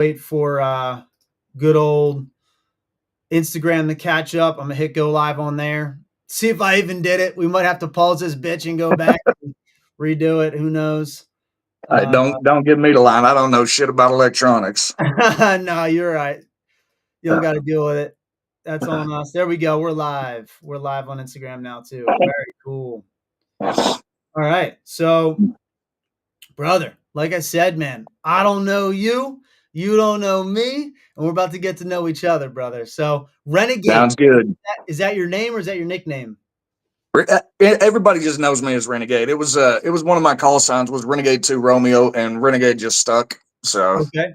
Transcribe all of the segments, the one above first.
wait for good old Instagram to catch up. I'm gonna hit go live on there. See if I even did it. We might have to pause this bitch and go back and redo it. Who knows? Hey, don't give me the line. I don't know shit about electronics. No, you're right. You don't got to deal with it. That's on us. There we go. We're live. We're live on Instagram now too. Very cool. All right. So, brother, like I said, man, I don't know you. You don't know me, and we're about to get to know each other, brother. So, Renegade. Sounds good. Is that your name or is that your nickname? Everybody just knows me as Renegade. It was one of my call signs was Renegade 2 Romeo, and Renegade just stuck. So Okay.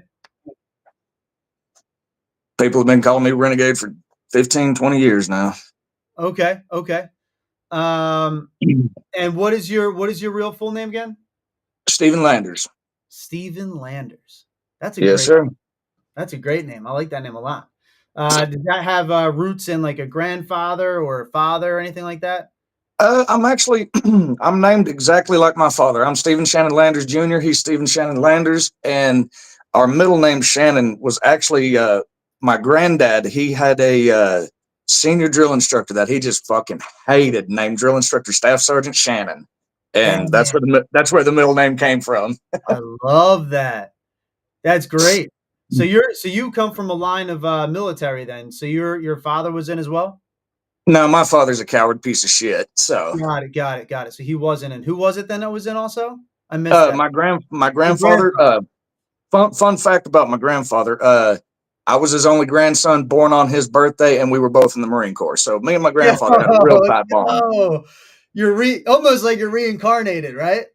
people have been calling me Renegade for 15, 20 years now. Okay. And what is your real full name again? Stephen Landers. Stephen Landers. That's a great name. I like that name a lot. Does that have roots in like a grandfather or a father or anything like that? I'm actually I'm named exactly like my father. I'm Stephen Shannon Landers Jr. He's Stephen Shannon Landers, and our middle name Shannon was actually my granddad. He had a senior drill instructor that he just fucking hated, named Drill Instructor Staff Sergeant Shannon, and that's where the middle name came from. I love that. That's great. So you come from a line of military then. So your father was in as well? No, my father's a coward piece of shit. So Got it. So he wasn't in. Who was it then that was in also? I missed that. my grandfather. Fun fact about my grandfather. I was his only grandson, born on his birthday, and we were both in the Marine Corps. So me and my grandfather had a real tight bond. You're almost like you're reincarnated, right?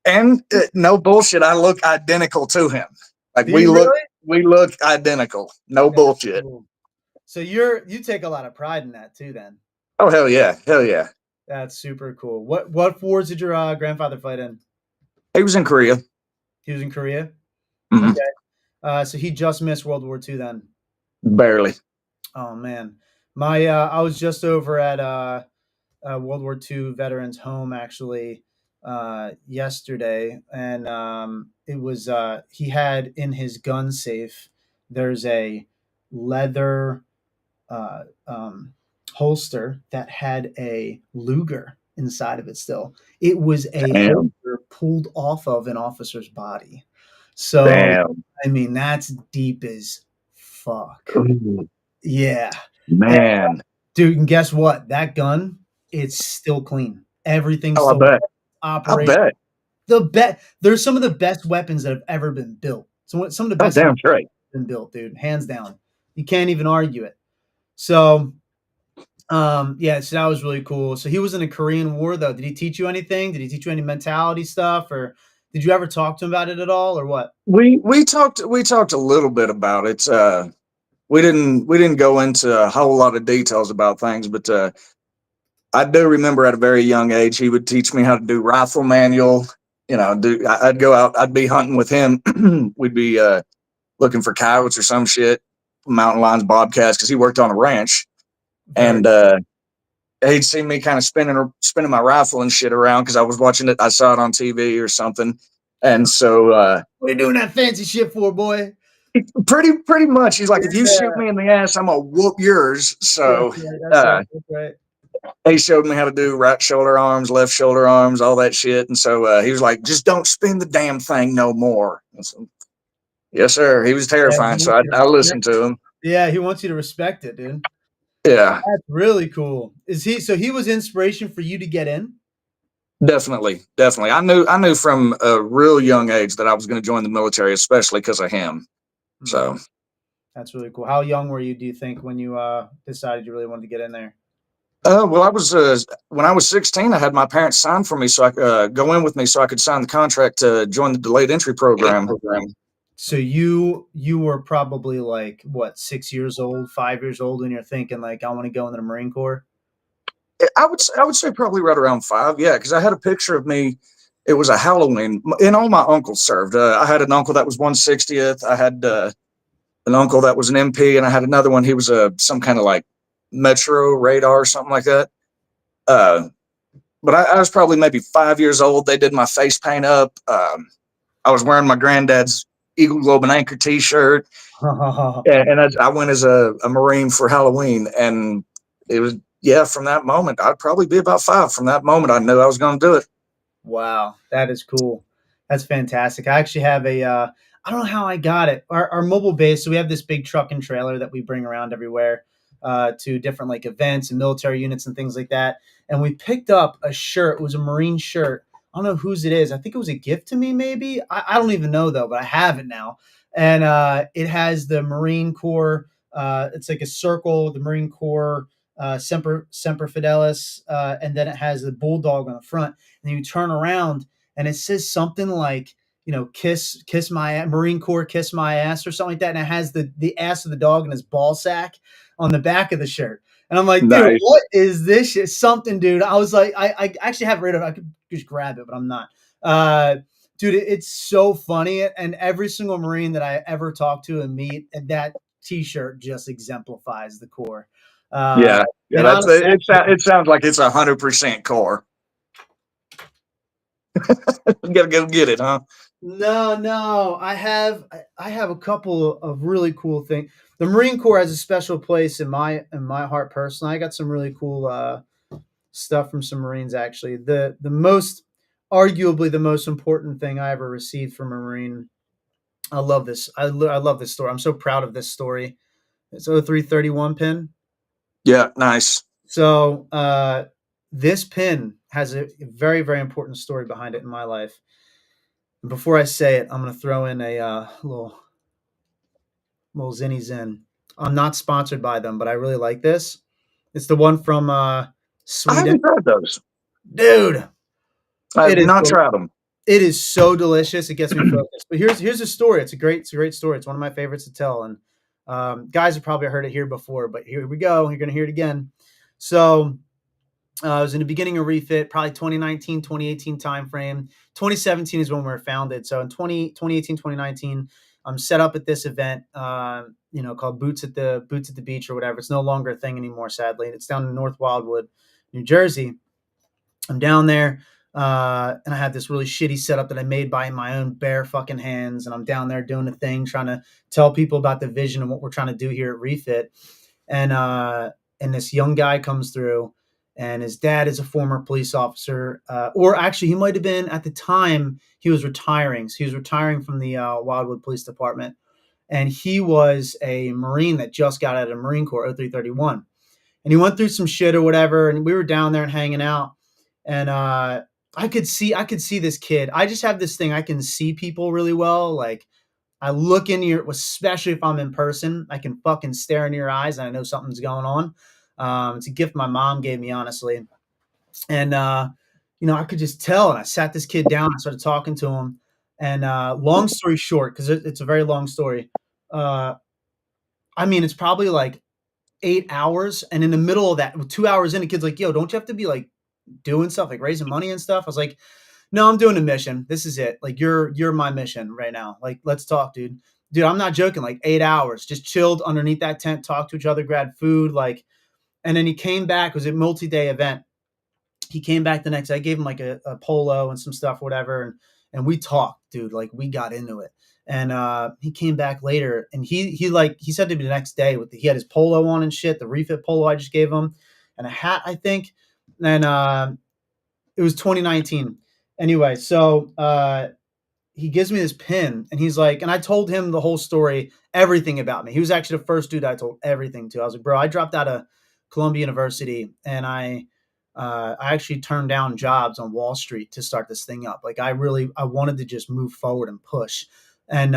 And no bullshit, I look identical to him. Like we look identical. No bullshit. Cool. So you take a lot of pride in that too, then. Oh hell yeah. That's super cool. What wars did your grandfather fight in? He was in Korea. He was in Korea. Mm-hmm. Okay. So he just missed World War II then. Barely. Oh man, I was just over at World War II veterans home actually yesterday, and it was he had in his gun safe. There's a leather holster that had a Luger inside of it still. It was a holster pulled off of an officer's body. So, I mean, that's deep as fuck. Ooh. Yeah. Man. And, dude, and guess what? That gun, it's still clean. Everything's still operating. I bet. There's some of the best weapons that have ever been built. Some of the best been built, dude. Hands down. You can't even argue it. So, yeah, so that was really cool. So he was in the Korean War, though. Did he teach you anything? Did he teach you any mentality stuff, or did you ever talk to him about it at all, or what? We talked a little bit about it. We didn't go into a whole lot of details about things, but I do remember at a very young age he would teach me how to do rifle manual. I'd go out, I'd be hunting with him. We'd be looking for coyotes or some shit, mountain lions, bobcats, because he worked on a ranch. And he'd see me kind of spinning my rifle and shit around because I was watching it. I saw it on TV or something. And so, what are you doing that fancy shit for, boy? Pretty much. He's like, if you shoot me in the ass, I'm gonna whoop yours. So, that's right. He showed me how to do right shoulder arms, left shoulder arms, all that shit. And so he was like, just don't spin the damn thing no more. So, yes, sir. He was terrifying. So I listened to him. Yeah, he wants you to respect it, dude. Yeah. That's really cool. So he was inspiration for you to get in? Definitely. I knew from a real young age that I was going to join the military, especially because of him. So that's really cool. How young were you, do you think, when you decided you really wanted to get in there? Well, I was when I was 16, I had my parents sign for me so I go in with me so I could sign the contract to join the delayed entry program. So you were probably like what, 6 years old, 5 years old, and you're thinking like, I want to go into the Marine Corps? I would say probably right around 5. Yeah, because I had a picture of me. It was a Halloween, and all my uncles served. I had an uncle that was 160th. I had an uncle that was an MP, and I had another one. He was some kind of like Metro radar or something like that. But I was probably maybe 5 years old. They did my face paint up. I was wearing my granddad's Eagle Globe and Anchor T-shirt, and I went as a Marine for Halloween, and it was from that moment. I'd probably be about 5. From that moment, I knew I was going to do it. Wow, that is cool. That's fantastic. I actually have I don't know how I got it. Our mobile base, so we have this big truck and trailer that we bring around everywhere to different like events and military units and things like that. And we picked up a shirt. It was a Marine shirt. I don't know whose it is. I think it was a gift to me, maybe. I don't even know though, but I have it now. And it has the Marine Corps. It's like a circle, the Marine Corps Semper Fidelis, and then it has the bulldog on the front. And you turn around and it says something like, kiss my Marine Corps, kiss my ass or something like that. And it has the ass of the dog and his ball sack on the back of the shirt. And I'm like, dude, Nice. what is this shit? Something, dude. I was like, I actually have it right. I could just grab it, but I'm not. Dude, it's so funny. And every single Marine that I ever talk to and meet, and that T-shirt just exemplifies the Corps. Yeah, yeah. And That's honestly, it. It sounds like it's 100% core. Gotta go get it, huh? no, I have a couple of really cool things. The Marine Corps has a special place in my heart personally. I got some really cool stuff from some Marines actually. The most arguably the most important thing I ever received from a Marine. I love this. I love this story. I'm so proud of this story. It's 0331 pin. Yeah, nice. So this pin has a very, very important story behind it in my life. And before I say it, I'm going to throw in a little Zinny Zin. I'm not sponsored by them, but I really like this. It's the one from I Sweden. haven't tried those. Dude, I it have is not tried them. it is so delicious. It gets me focused. But here's a story. It's a great story. It's one of my favorites to tell. And guys have probably heard it here before, but here we go. You're going to hear it again. So it was in the beginning of Refit, probably 2019, 2018 timeframe. 2017 is when we were founded. So in 2018, 2019, I'm set up at this event, called Boots at the Beach or whatever. It's no longer a thing anymore, sadly. It's down in North Wildwood, New Jersey. I'm down there, and I have this really shitty setup that I made by my own bare fucking hands. And I'm down there doing the thing, trying to tell people about the vision and what we're trying to do here at Refit. And this young guy comes through, and his dad is a former police officer, or actually, he might have been at the time he was retiring. So he was retiring from the Wildwood Police Department, and he was a Marine that just got out of the Marine Corps, 0331. And he went through some shit or whatever, and we were down there and hanging out, and I could see this kid. I just have this thing. I can see people really well, like. I look in your, especially if I'm in person, I can fucking stare into your eyes and I know something's going on. It's a gift my mom gave me, honestly. And, I could just tell. And I sat this kid down. I started talking to him. And long story short, because it's a very long story. Uh, it's probably like 8 hours. And in the middle of that, 2 hours in, the kid's like, yo, don't you have to be like doing stuff, like raising money and stuff? I was like, no, I'm doing a mission. This is it. Like you're my mission right now. Like, let's talk, dude. Dude, I'm not joking. Like 8 hours, just chilled underneath that tent, talked to each other, grabbed food, like, and then he came back. It was a multi-day event. He came back the next day. I gave him like a polo and some stuff, whatever, and we talked, dude. Like we got into it. And he came back later, and he said to me the next day he had his polo on and shit, the Refit polo I just gave him, and a hat, I think. And it was 2019. Anyway, so he gives me this pin, and he's like, and I told him the whole story, everything about me. He was actually the first dude I told everything to. I was like, bro, I dropped out of Columbia University, and I actually turned down jobs on Wall Street to start this thing up. Like I wanted to just move forward and push. And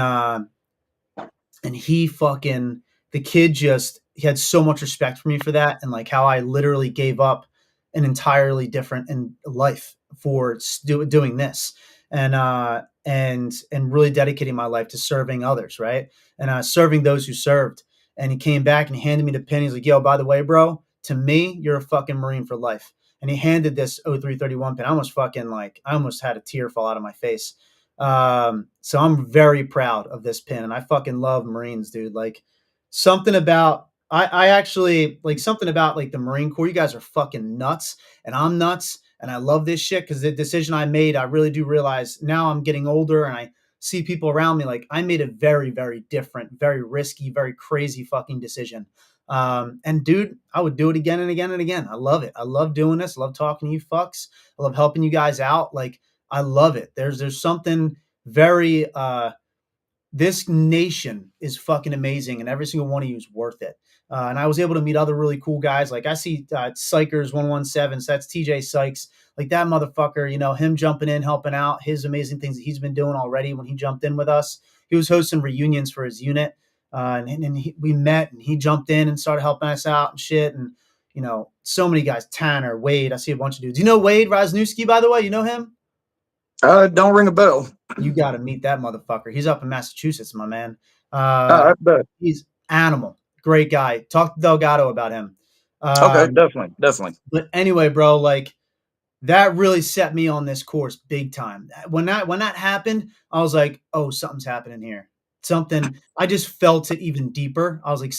he fucking, the kid just, he had so much respect for me for that. And like how I literally gave up an entirely different in life for doing this. And really dedicating my life to serving others. Right. And serving those who served. And he came back and he handed me the pin. He's like, yo, by the way, bro, to me, you're a fucking Marine for life. And he handed this 0331 pin. I almost had a tear fall out of my face. So I'm very proud of this pin, and I fucking love Marines, dude. Like something about I actually like something about like the Marine Corps. You guys are fucking nuts, and I'm nuts, and I love this shit because the decision I made, I really do realize now I'm getting older, and I see people around me, like I made a very, very different, very risky, very crazy fucking decision. And dude, I would do it again and again and again. I love it. I love doing this. I love talking to you fucks. I love helping you guys out. Like I love it. There's something very this nation is fucking amazing, and every single one of you is worth it. And I was able to meet other really cool guys. Like I see Sykers 117, so that's TJ Sykes. Like that motherfucker, you know, him jumping in, helping out, his amazing things that he's been doing already when he jumped in with us. He was hosting reunions for his unit, we met, and he jumped in and started helping us out and shit. And you know, so many guys. Tanner, Wade. I see a bunch of dudes. You know Wade Rosnewski, by the way. You know him? Don't ring a bell. You got to meet that motherfucker. He's up in Massachusetts, my man. I bet. He's animal. Great guy. Talk to Delgado about him. Okay, definitely. But anyway, bro, like that really set me on this course big time. When that happened, I was like, oh, something's happening here. Something, I just felt it even deeper. I was like,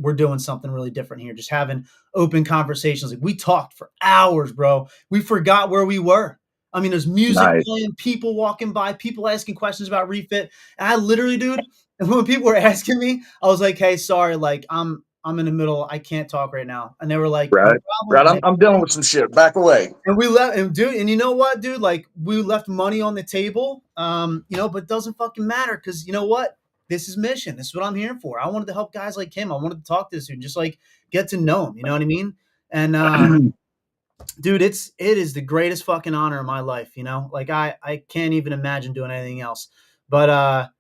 we're doing something really different here. Just having open conversations. Like we talked for hours, bro. We forgot where we were. I mean, there's music Nice. playing, people walking by, people asking questions about refit. And I literally, dude, and when people were asking me, I was like, hey, sorry, like I'm in the middle. I can't talk right now. And they were like, no Right. problem. Right. I'm dealing with some shit. Back away. And we left, and dude, and you know what, dude? Like we left money on the table, you know, but it doesn't fucking matter because you know what? This is mission. This is what I'm here for. I wanted to help guys like him. I wanted to talk to this dude, just like get to know him. You know what I mean? And dude, it is the greatest fucking honor in my life. You know, like I can't even imagine doing anything else. But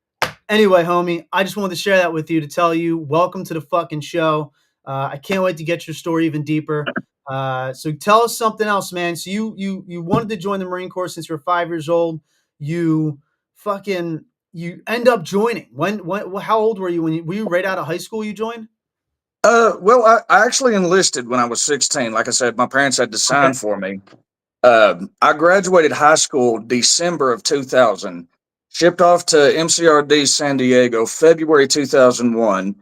anyway, homie, I just wanted to share that with you to tell you welcome to the fucking show. I can't wait to get your story even deeper. So tell us something else, man. So you wanted to join the Marine Corps since you were 5 years old. You fucking you end up joining. When how old were you were you right out of high school you joined? Well, I actually enlisted when I was 16. Like I said, my parents had to Okay. sign for me. I graduated high school December of 2000, shipped off to MCRD San Diego February 2001,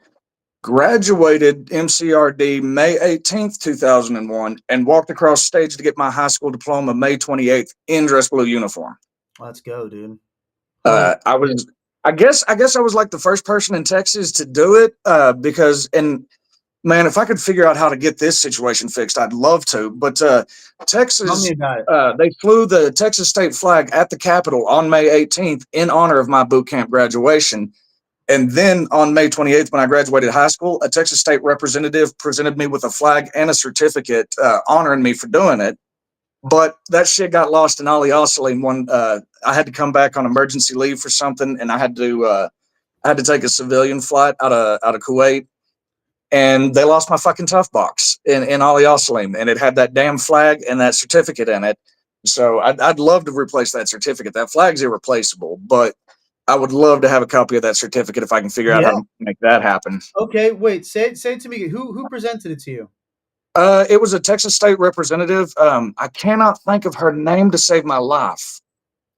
graduated MCRD May 18th, 2001, and walked across stage to get my high school diploma May 28th in dress blue uniform. Let's go, dude. Holy I shit. was, I guess I was like the first person in Texas to do it because, and man, if I could figure out how to get this situation fixed, I'd love to. But Tell me Texas, about it. they flew the Texas state flag at the Capitol on May 18th in honor of my boot camp graduation. And then on May 28th, when I graduated high school, a Texas state representative presented me with a flag and a certificate honoring me for doing it. But that shit got lost in Ali Osalim when I had to come back on emergency leave for something, and I had to take a civilian flight out of Kuwait, and they lost my fucking tough box in Ali Osalim, and it had that damn flag and that certificate in it. So I'd love to replace that certificate. That flag's irreplaceable, but I would love to have a copy of that certificate if I can figure out how Yeah. to make that happen. Okay. Wait. Say it to me. Who presented it to you? It was a Texas state representative. I cannot think of her name to save my life.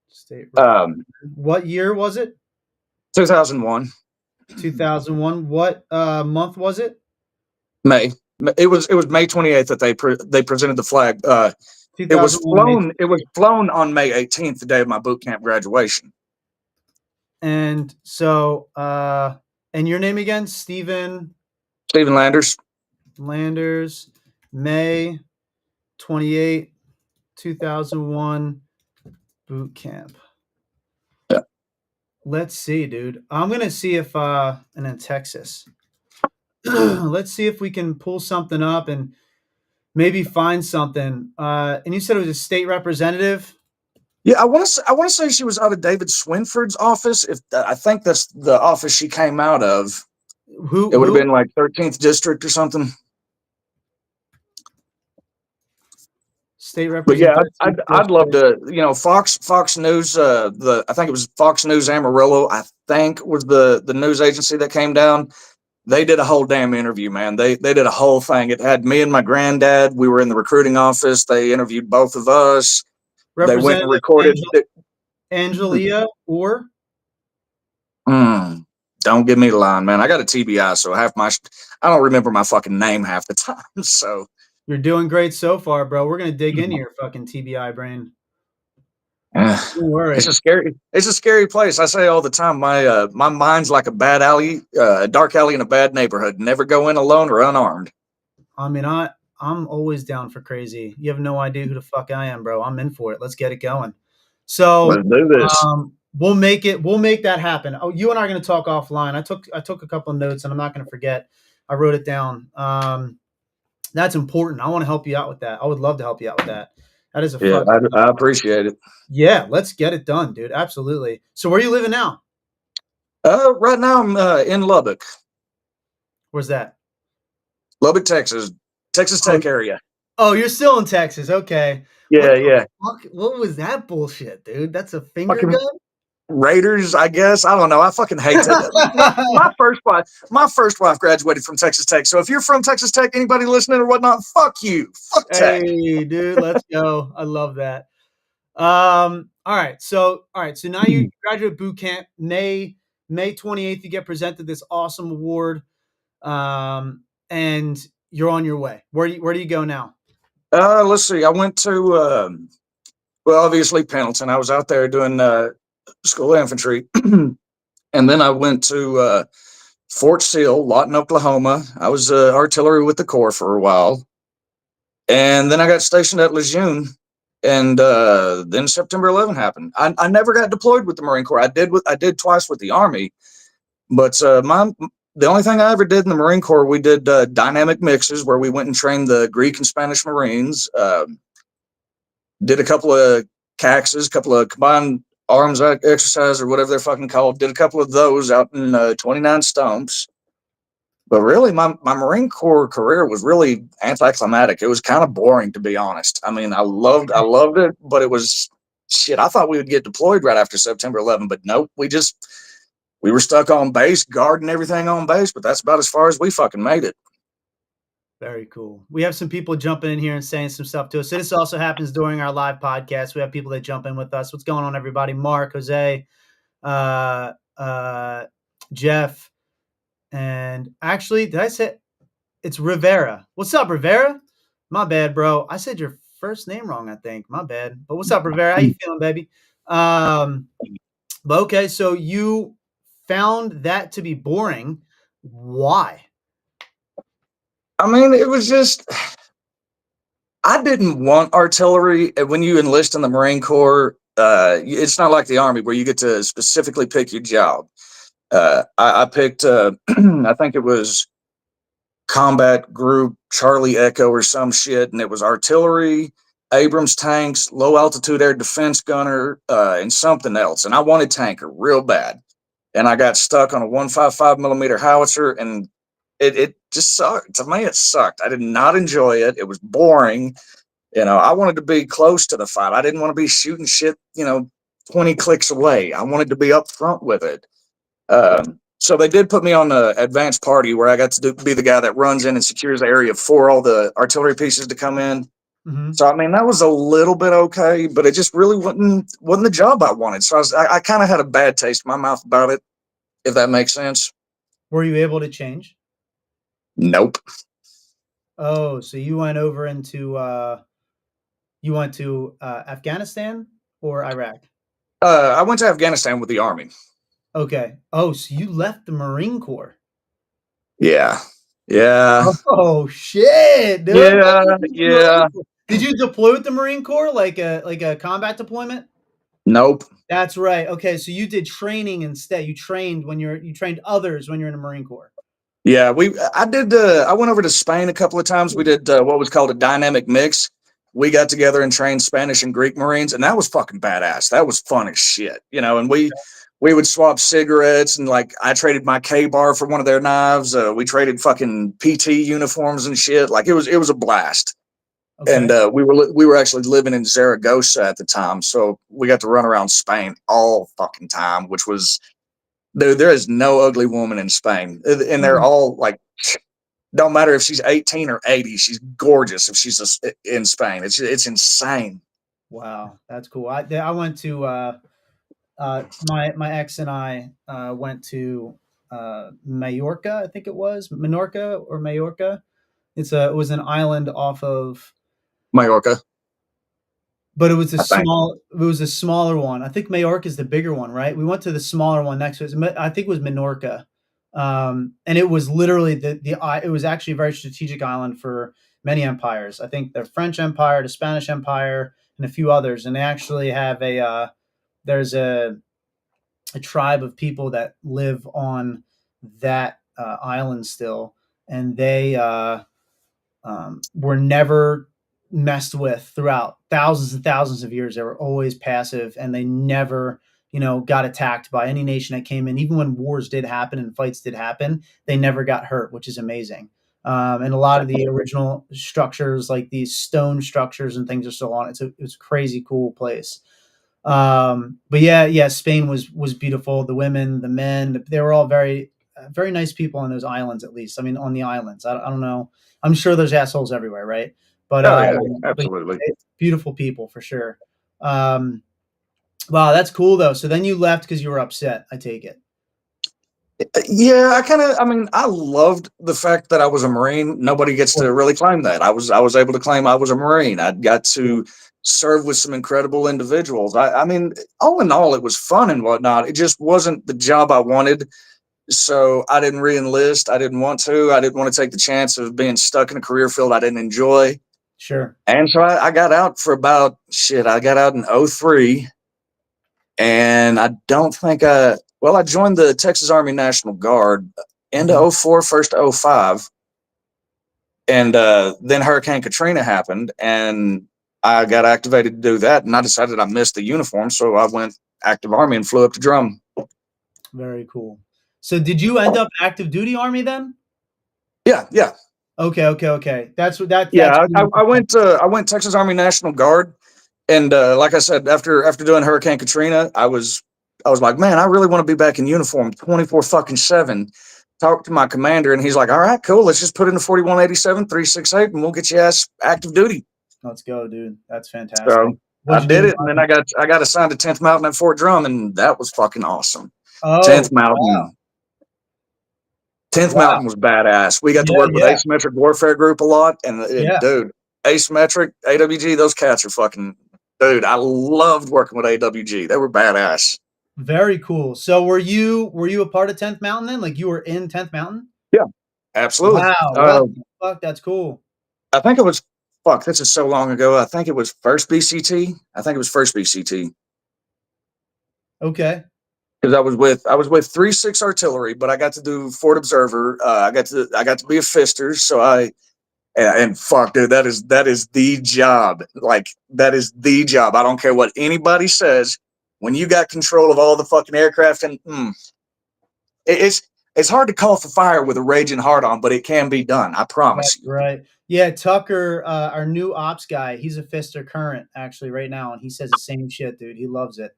State rep. Um, What year was it? 2001. 2001. What month was it? May. It was May 28th that they presented the flag. It was 2001 May. flown. It was flown on May 18th, the day of my boot camp graduation. And so and your name again? Stephen Stephen Landers. Landers, May 28, 2001 boot camp. Yeah. Let's see, dude. I'm going to see if and then Texas. Let's see if we can pull something up and maybe find something. And you said it was a state representative. Yeah, I want to say she was out of David Swinford's office. If I think that's the office she came out of, Who it would have who been like 13th district or something. state But yeah, representative? I'd love to. You know, Fox News. I think it was Fox News Amarillo. I think was the news agency that came down. They did a whole damn interview, man. They did a whole thing. It had me and my granddad. We were in the recruiting office. They interviewed both of us. They went and Representative recorded. Angelia or Don't give me the line, man. I got a TBI, so I don't remember my fucking name half the time. So you're doing great so far, bro. We're gonna dig into your fucking TBI brain. Don't worry. It's a scary place. I say all the time. My mind's like a bad alley, a dark alley in a bad neighborhood. Never go in alone or unarmed. I mean, I'm always down for crazy. You have no idea who the fuck I am, bro. I'm in for it. Let's get it going. So, Let's do this. we'll make it. We'll make that happen. Oh, you and I are going to talk offline. I took a couple of notes, and I'm not going to forget. I wrote it down. That's important. I want to help you out with that. I would love to help you out with that. That is a Yeah, fuck. I appreciate it. Yeah, let's get it done, dude. Absolutely. So, where are you living now? Right now I'm in Lubbock, Where's that? Lubbock, Texas, Texas Oh, Tech area. oh, you're still in Texas. Okay. What Yeah, the yeah. fuck? What was that bullshit, dude? That's a finger Fucking gun? Raiders, I guess. I don't know. I fucking hate that. My first wife graduated from Texas Tech. So if you're from Texas Tech, anybody listening or whatnot, fuck you. Fuck Tech. Hey, dude, let's go. I love that. All right. So now you graduate boot camp, May 28th, you get presented this awesome award. And you're on your way. Where do you go now? Let's see. I went to well, obviously Pendleton. I was out there doing school infantry, and then I went to Fort Sill, Lawton, Oklahoma. I was artillery with the Corps for a while, and then I got stationed at Lejeune. And then September 11 happened. I never got deployed with the Marine Corps. I did twice with the Army, but the only thing I ever did in the Marine Corps, we did dynamic mixes where we went and trained the Greek and Spanish Marines. Did a couple of CAXs, a couple of combined arms exercise or whatever they're fucking called. Did a couple of those out in 29 Stumps. But really, my Marine Corps career was really anticlimactic. It was kind of boring, to be honest. I mean, I loved it, but it was shit. I thought we would get deployed right after September 11, but nope. We were stuck on base, guarding everything on base. But that's about as far as we fucking made it. Very cool. We have some people jumping in here and saying some stuff to us. So this also happens during our live podcast. We have people that jump in with us. What's going on, everybody? Mark, Jose, uh, uh, Jeff, and actually, did I say it's Rivera? What's up, Rivera? My bad, bro. I said your first name wrong, I think. My bad. But what's up, Rivera? How you feeling, baby? But okay, so you found that to be boring. Why? I mean, it was just I didn't want artillery. When you enlist in the Marine Corps, it's not like the Army where you get to specifically pick your job. I picked, I think it was Combat Group Charlie Echo or some shit, and it was artillery, Abrams tanks, low altitude air defense gunner, and something else. And I wanted tanker real bad, and I got stuck on a 155 millimeter howitzer, and it just sucked. To me, it sucked. I did not enjoy it. It was boring. I wanted to be close to the fight. I didn't want to be shooting shit, 20 clicks away. I wanted to be up front with it. So they did put me on the advanced party where I got to be the guy that runs in and secures the area for all the artillery pieces to come in. Mm-hmm. So I mean that was a little bit okay, but it just really wasn't the job I wanted. So I kind of had a bad taste in my mouth about it, if that makes sense. Were you able to change? Nope. Oh, so you went over into Afghanistan or Iraq? I went to Afghanistan with the Army. Okay. Oh, so you left the Marine Corps. Yeah. Yeah. Oh shit, dude. Yeah. Yeah. Did you deploy with the Marine Corps like a combat deployment? Nope. That's right. Okay, so you did training instead. You trained others when you're in the Marine Corps. Yeah, I did. I went over to Spain a couple of times. We did what was called a dynamic mix. We got together and trained Spanish and Greek Marines, and that was fucking badass. That was fun as shit, And we would swap cigarettes, and like I traded my K bar for one of their knives. We traded fucking PT uniforms and shit. Like it was a blast. Okay. And we were actually living in Zaragoza at the time, so we got to run around Spain all fucking time, which was. Dude, there is no ugly woman in Spain, and they're all like, don't matter if she's 18 or 80, she's gorgeous if she's in Spain. It's insane. Wow, that's cool. I went to my ex and I went to Mallorca, I think it was Menorca or Mallorca. It was an island off of Mallorca. but it was a I think. smaller one. I think Majorca is the bigger one, right? We went to the smaller one next to it. I think it was Minorca, and it was literally it was actually a very strategic island for many empires. I think the French Empire, the Spanish Empire, and a few others. And they actually have there's a tribe of people that live on that island still, and they were never messed with throughout thousands and thousands of years. They were always passive, and they never, got attacked by any nation that came in. Even when wars did happen and fights did happen, they never got hurt, which is amazing. And a lot of the original structures, like these stone structures and things, are still on. It's a crazy cool place. But yeah, Spain was beautiful. The women, the men, they were all very nice people on those islands. At least, I mean, on the islands. I don't know. I'm sure there's assholes everywhere, right? But Oh yeah, but absolutely. beautiful people for sure. Um, wow, that's cool though. So then you left because you were upset. I take it. Yeah, I mean, I loved the fact that I was a Marine. Nobody gets Cool. to really claim that. I was able to claim I was a Marine. I got Cool. to serve with some incredible individuals. I mean, all in all, it was fun and whatnot. It just wasn't the job I wanted. So I didn't re-enlist. I didn't want to. I didn't want to take the chance of being stuck in a career field I didn't enjoy. Sure. And so I got out for about shit. I got out in '03. And I don't think I joined the Texas Army National Guard into Mhm. '04, first to '05. And then Hurricane Katrina happened, and I got activated to do that. And I decided I missed the uniform, so I went active Army and flew up to drum. Very cool. So did you end up active duty army then? Yeah, yeah, Okay. That's what that's yeah. I, really I went I went Texas Army National Guard, and like I said, after doing Hurricane Katrina, I was like, man, I really want to be back in uniform 24 fucking 7. Talked to my commander, and he's like, all right, cool, let's just put in the 4187 368, and we'll get you ass active duty. Let's go, dude. That's fantastic. So I What'd you do did in the it, and then army? I got assigned to 10th Mountain at Fort Drum, and that was fucking awesome. Oh, 10th Mountain, 10th wow. Mountain was badass. We got to Yeah, work with yeah, asymmetric warfare group a lot, and yeah. dude, asymmetric AWG, those cats are fucking dude. I loved working with AWG. They were badass. Very cool. So were you a part of 10th Mountain then? Like you were in 10th Mountain? Yeah, absolutely. Wow, what the fuck? That's cool. I think it was fuck. This is so long ago. I think it was first BCT. I think it was first BCT Okay. because I was with 3-6 artillery, but I got to do Fort Observer. I got to be a fister. So and fuck, dude, that is the job. Like that is the job. I don't care what anybody says. When you got control of all the fucking aircraft, and it's hard to call for fire with a raging heart on, but it can be done. I promise you. Right. Yeah, Tucker, our new ops guy, he's a Fister current actually right now, and he says the same shit, dude. He loves it.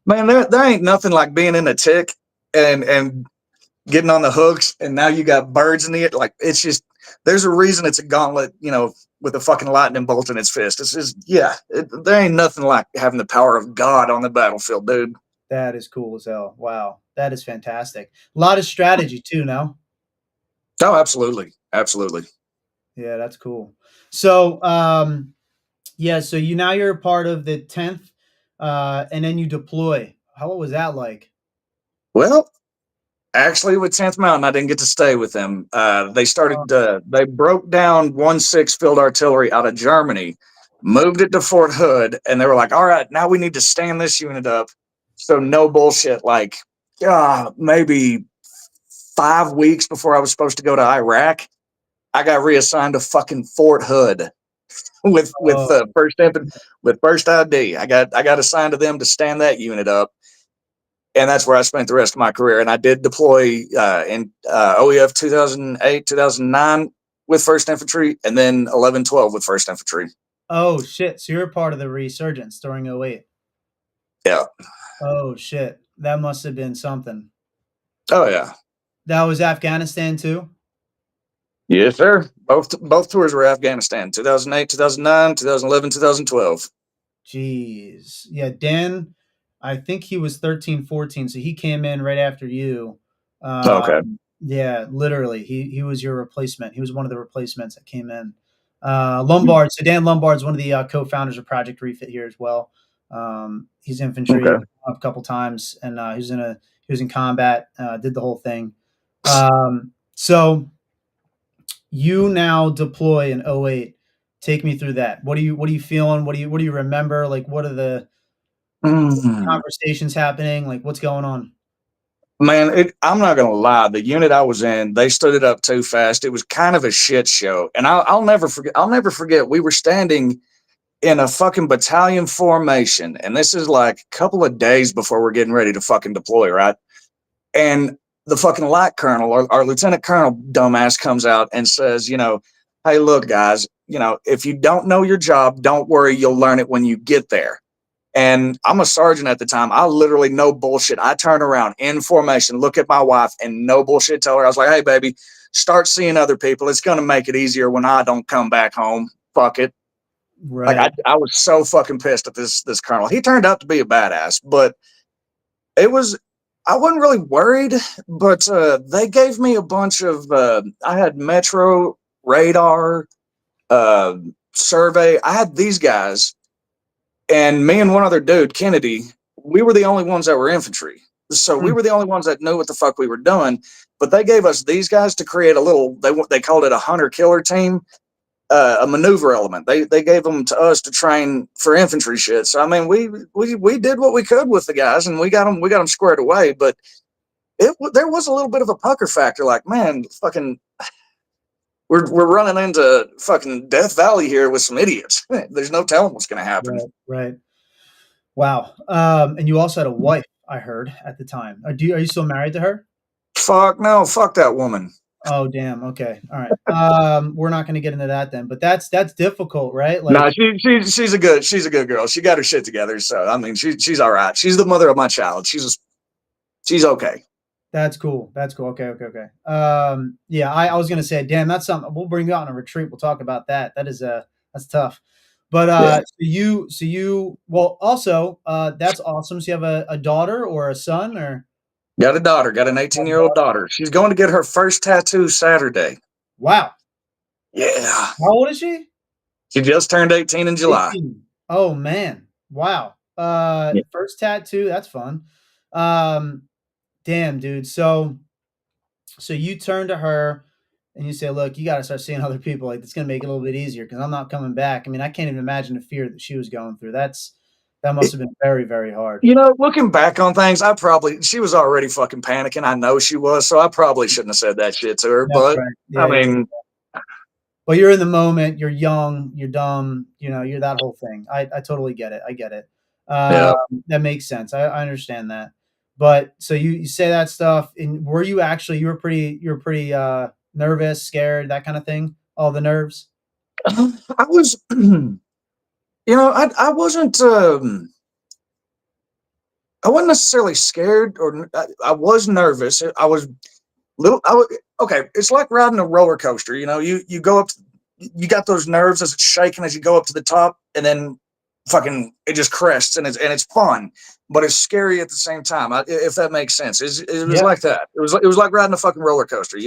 Man, there ain't nothing like being in a tick and getting on the hooks, and now you got birds in the like. It's just there's a reason it's a gauntlet, with a fucking lightning bolt in its fist. It's just there ain't nothing like having the power of God on the battlefield, dude. That is cool as hell. Wow. That is fantastic. A lot of strategy too, no? Oh, absolutely, absolutely. Yeah, that's cool. So, yeah, so you're a part of the 10th, and then you deploy. What was that like? Well, actually, with 10th Mountain, I didn't get to stay with them. They broke down 1-6 field artillery out of Germany, moved it to Fort Hood, and they were like, all right, now we need to stand this unit up. So, no bullshit, like, maybe 5 weeks before I was supposed to go to Iraq, I got reassigned to fucking Fort Hood with Oh, first infantry with first ID. I got assigned to them to stand that unit up, and that's where I spent the rest of my career. And I did deploy in OEF 2008, 2009 with First Infantry, and then 11, 12 with First Infantry. oh shit. So you're a part of the resurgence during '08. Yeah. Oh shit. That must have been something. Oh yeah. That was Afghanistan too? Yes, sir. Both tours were Afghanistan. 2008, 2009, 2011, 2012. Jeez. Yeah, Dan, I think he was 13, 14, so he came in right after you. Okay. Yeah, literally. He was your replacement. He was one of the replacements that came in. Lombard. So Dan Lombard is one of the co-founders of Project Refit here as well. He's infantry Okay. a couple times, and he was in combat, did the whole thing. So you now deploy in '08. Take me through that. What are you feeling? What do you remember? Like, what are the Mm. conversations happening? Like, what's going on? Man, I'm not gonna lie. The unit I was in, they stood it up too fast. It was kind of a shit show, and I'll never forget. I'll never forget. We were standing in a fucking battalion formation, and this is like a couple of days before we're getting ready to fucking deploy, right? And the fucking light colonel, or our lieutenant colonel, dumbass, comes out and says, hey, look, guys, if you don't know your job, don't worry, you'll learn it when you get there. And I'm a sergeant at the time. I literally, no bullshit. I turn around in formation, look at my wife, and no bullshit, tell her, I was like, hey, baby, start seeing other people. It's going to make it easier when I don't come back home. Fuck it. Like, Right, I was so fucking pissed at this colonel. He turned out to be a badass, but it was, I wasn't really worried, but they gave me a bunch of, I had Metro, radar, uh, survey. I had these guys, and me and one other dude, Kennedy, we were the only ones that were infantry. So we mm, were the only ones that knew what the fuck we were doing. But they gave us these guys to create a little. They called it a hunter killer team, a maneuver element. They gave them to us to train for infantry shit. So I mean, we did what we could with the guys, and we got them squared away. But there was a little bit of a pucker factor. Like, man, fucking, we're running into fucking Death Valley here with some idiots. There's no telling what's going to happen. right, right. Wow. And you also had a wife, I heard at the time. Are you still married to her? Fuck no, fuck that woman. Oh, damn. Okay. All right. We're not going to get into that then, but that's difficult, right? No, Like, she's a good girl. She got her shit together. So I mean, she's all right. She's the mother of my child. She's okay. that's cool. That's cool. Okay. Okay. Okay. Yeah, I was going to say, damn, that's something we'll bring you out on a retreat. We'll talk about that. That's tough. But, Yeah, well, also, that's awesome. So you have a daughter or a son or got a daughter. Got an 18-year-old daughter. She's going to get her first tattoo Saturday. wow. Yeah, How old is she? she just turned 18 in July. 18. Oh man. Wow. Yeah. First tattoo, that's fun. Um, damn, dude. So you turn to her and you say, "Look, you got to start seeing other people. Like, it's going to make it a little bit easier because I'm not coming back." I mean, I can't even imagine the fear that she was going through. That must have been very, very hard. Looking back on things, she was already fucking panicking. I know she was, so I probably shouldn't have said that shit to her. That's But right. I Yeah, yeah, yeah. mean, But you're in the moment. You're young. You're dumb. You're that whole thing. I totally get it. I get it. yeah. That makes sense. I understand that. But so you say that stuff, and were you actually you were pretty nervous, scared, that kind of thing? All the nerves. I was, I wasn't. I wasn't necessarily scared, or I was nervous. I was little. Okay. It's like riding a roller coaster. You go up, you got those nerves as it's shaking as you go up to the top, and then fucking it just crests, and it's fun, but it's scary at the same time. If that makes sense, it was Yeah, like that. It was like riding a fucking roller coaster.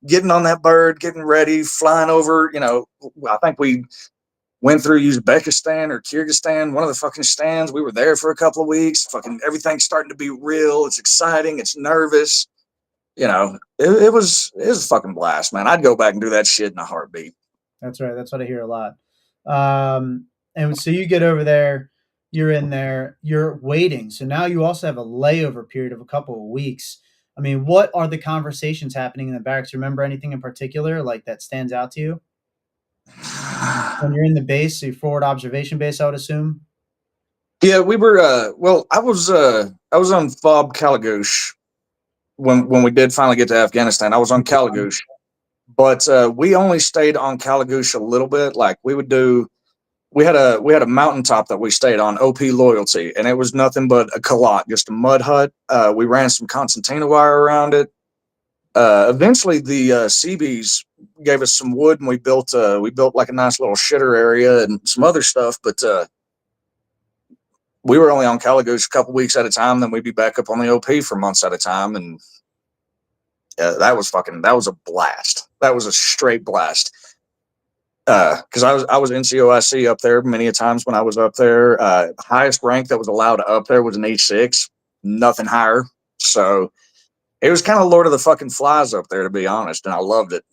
Getting on that bird, getting ready, flying over. I think we went through Uzbekistan or Kyrgyzstan, one of the fucking stands. We were there for a couple of weeks. Fucking everything's starting to be real. It's exciting. It's nervous. It was a fucking blast, man. I'd go back and do that shit in a heartbeat. that's right. That's what I hear a lot. And so you get over there, you're in there, you're waiting. So now you also have a layover period of a couple of weeks. I mean, what are the conversations happening in the barracks? Remember anything in particular like that stands out to you when you're in the base, so forward observation base? I would assume. Yeah, we were. Well, I was on Fob Kalagoosh when we did finally get to Afghanistan. I was on Kalagoosh, but we only stayed on Kalagoosh a little bit. Like we would do. We had a mountaintop that we stayed on, OP Loyalty, and it was nothing but a kalot, just a mud hut. We ran some concertina wire around it. Eventually, the Seabees gave us some wood, and we built like a nice little shitter area and some other stuff. But we were only on Kalagoosh a couple weeks at a time. Then we'd be back up on the OP for months at a time, and that was a blast. That was a straight blast. because I was NCOIC up there many a times when I was up there. Highest rank that was allowed up there was an E6, nothing higher. So it was kind of Lord of the fucking Flies up there, to be honest, and I loved it.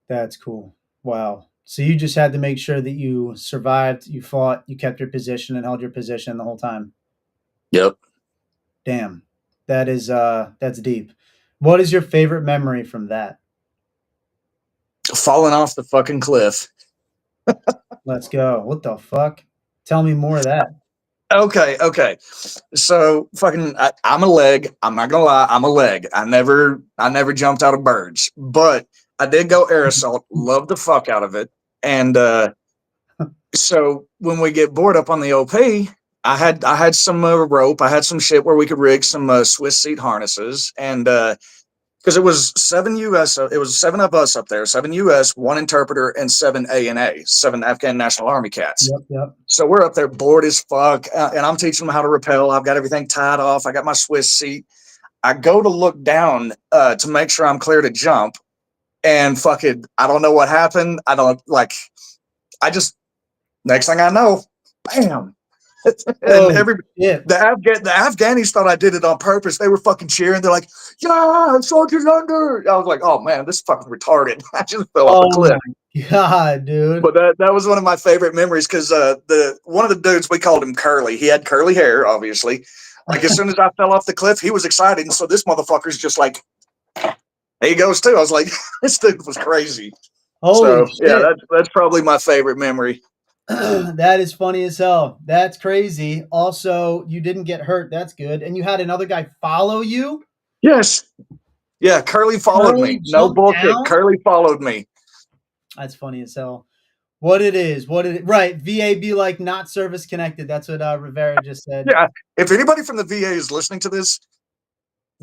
That's cool. Wow. So you just had to make sure that you survived, you fought, you kept your position and held your position the whole time. Yep. Damn. That's deep. What is your favorite memory from that? Falling off the fucking cliff. Let's go. What the fuck? Tell me more of that. Okay. So fucking, I'm a leg. I'm not gonna lie. I'm a leg. I never jumped out of birds, but I did go air assault. Loved the fuck out of it. And so when we get bored up on the OP, I had some rope. I had some shit where we could rig some Swiss seat harnesses, and because it was 7 US, it was 7 of us up there, 7 US, one interpreter, and 7 ANA, 7 Afghan National Army cats. Yep, yep. So we're up there bored as fuck, and I'm teaching them how to rappel. I've got everything tied off. I got my Swiss seat. I go to look down to make sure I'm clear to jump, and fucking, I don't know what happened. I don't like. I just next thing I know, bam, and Oh shit. the Afghanis thought I did it on purpose. They were fucking cheering. They're like, "Yeah, soldiers under!" I was like, "Oh man, this is fucking retarded." I just fell off a Oh cliff. my god, dude. But that was one of my favorite memories because the one of the dudes, we called him Curly. He had curly hair, obviously. Like as soon as I fell off the cliff, he was excited, and so this motherfucker's just like, there he goes too. I was like, this dude was crazy. Holy So yeah, shit. that's probably my favorite memory. That is funny as hell. That's crazy. Also, you didn't get hurt. That's good. And you had another guy follow you? Yes, yeah. Curly followed Curly me. No jumped bullshit. down? Curly followed me. That's funny as hell. What it is, right. VA be like not service connected. That's what Rivera just said. Yeah. If anybody from the VA is listening to this,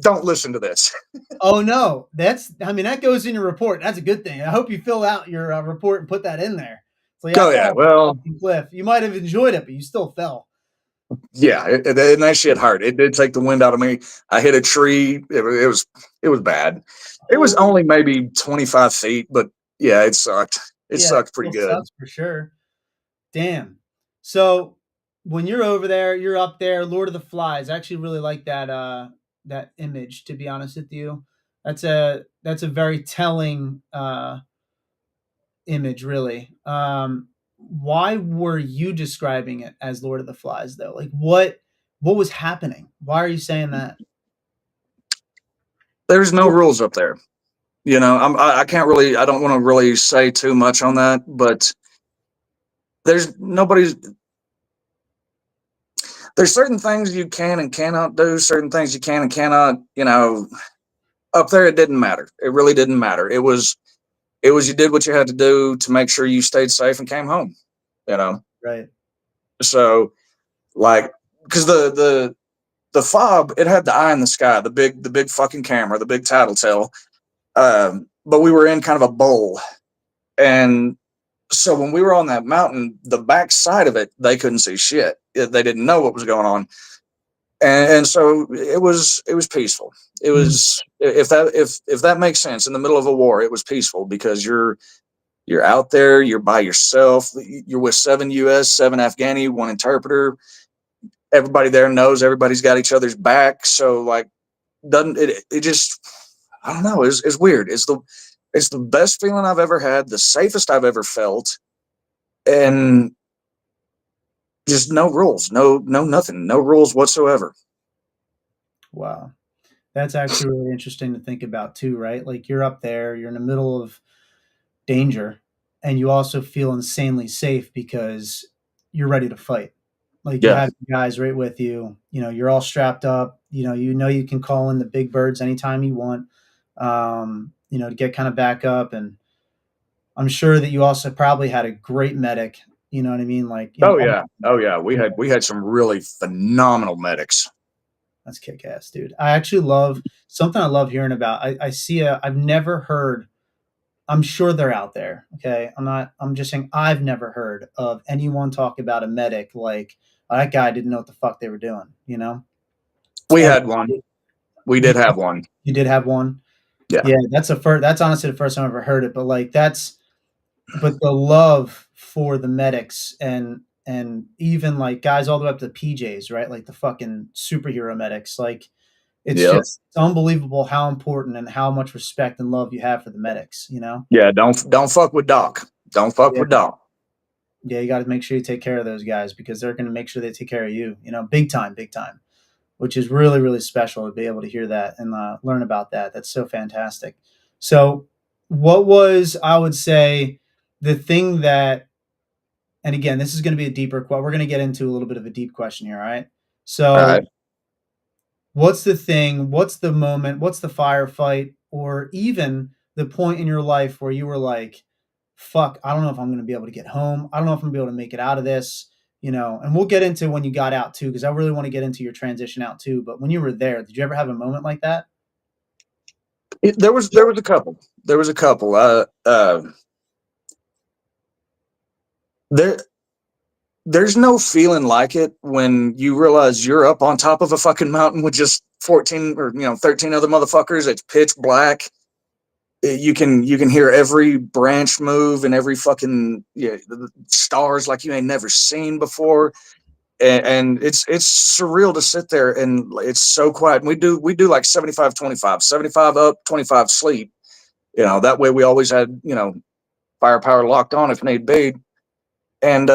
don't listen to this. Oh no, that goes in your report. That's a good thing. I hope you fill out your report and put that in there. So yeah, I Oh fell yeah. off a Well, fucking cliff. You might have enjoyed it, but you still fell. yeah. And that shit hurt. It did take the wind out of me. I hit a tree. It was bad. It was Holy, only maybe 25 feet, but yeah, it sucked. It yeah, it sucked pretty still good. sucks for sure. Damn. So when you're over there, you're up there, Lord of the Flies. I actually really like that image, to be honest with you. That's a very telling image, really. Why were you describing it as Lord of the Flies though? Like what was happening? Why are you saying that? There's no rules up there. I can't really. I don't want to really say too much on that, but there's nobody's. There's certain things you can and cannot do. Certain things you can and cannot. Up there it didn't matter. It really didn't matter. It was you did what you had to do to make sure you stayed safe and came home. You know. Right. So like, because the fob, it had the eye in the sky, the big fucking camera, the big tattletale. But we were in kind of a bowl, and so when we were on that mountain, the back side of it, they couldn't see shit. They didn't know what was going on, and so it was peaceful. It Mm, was, if that makes sense. In the middle of a war, it was peaceful because you're out there, you're by yourself, you're with 7 US, 7 Afghani, one interpreter. Everybody there knows everybody's got each other's back. So like, doesn't it? It just, I don't know. It's weird. It's the best feeling I've ever had, the safest I've ever felt, and just no rules, no nothing, no rules whatsoever. wow. That's actually really interesting to think about too, right? Like you're up there, you're in the middle of danger, and you also feel insanely safe because you're ready to fight. Like you Yeah. have guys right with you. You're all strapped up. You know you can call in the big birds anytime you want. To get kind of back up, and I'm sure that you also probably had a great medic. You know what I mean? Like Oh yeah. Oh yeah. We yeah, had we had some really phenomenal medics. that's kick ass, dude. I actually love something I love hearing about. I see I've never heard. I'm sure they're out there. Okay. I'm just saying I've never heard of anyone talk about a medic like, "Oh, that guy didn't know what the fuck they were doing," you know? We had one. Everybody, We you did have one. you did have one. Yeah. Yeah, that's honestly the first time I've ever heard it, but like but the love for the medics and even like guys all the way up to the PJs, right? Like the fucking superhero medics. Like it's Yeah. just it's unbelievable how important and how much respect and love you have for the medics, you know? Yeah. Don't fuck with Doc. Don't fuck Yeah. with Doc. Yeah, you got to make sure you take care of those guys because they're going to make sure they take care of you, you know, big time, which is really, really special to be able to hear that and learn about that. That's so fantastic. So, what was, I would say, the thing that, and again, this is going to be a deeper, we're going to get into a little bit of a deep question here, all right? All So, right. what's the thing, what's the moment, what's the firefight, or even the point in your life where you were like, fuck, I don't know if I'm going to be able to get home. I don't know if I'm going to be able to make it out of this, you know, and we'll get into when you got out too, because I really want to get into your transition out too. But when you were there, did you ever have a moment like that? There was a couple. There was a couple. There there's no feeling like it when you realize you're up on top of a fucking mountain with just 14 or 13 other motherfuckers. It's pitch black. You can hear every branch move and every fucking stars like you ain't never seen before. And it's surreal to sit there and it's so quiet. And we do like 75-25, 75 up, 25 sleep. That way we always had firepower locked on if need be. And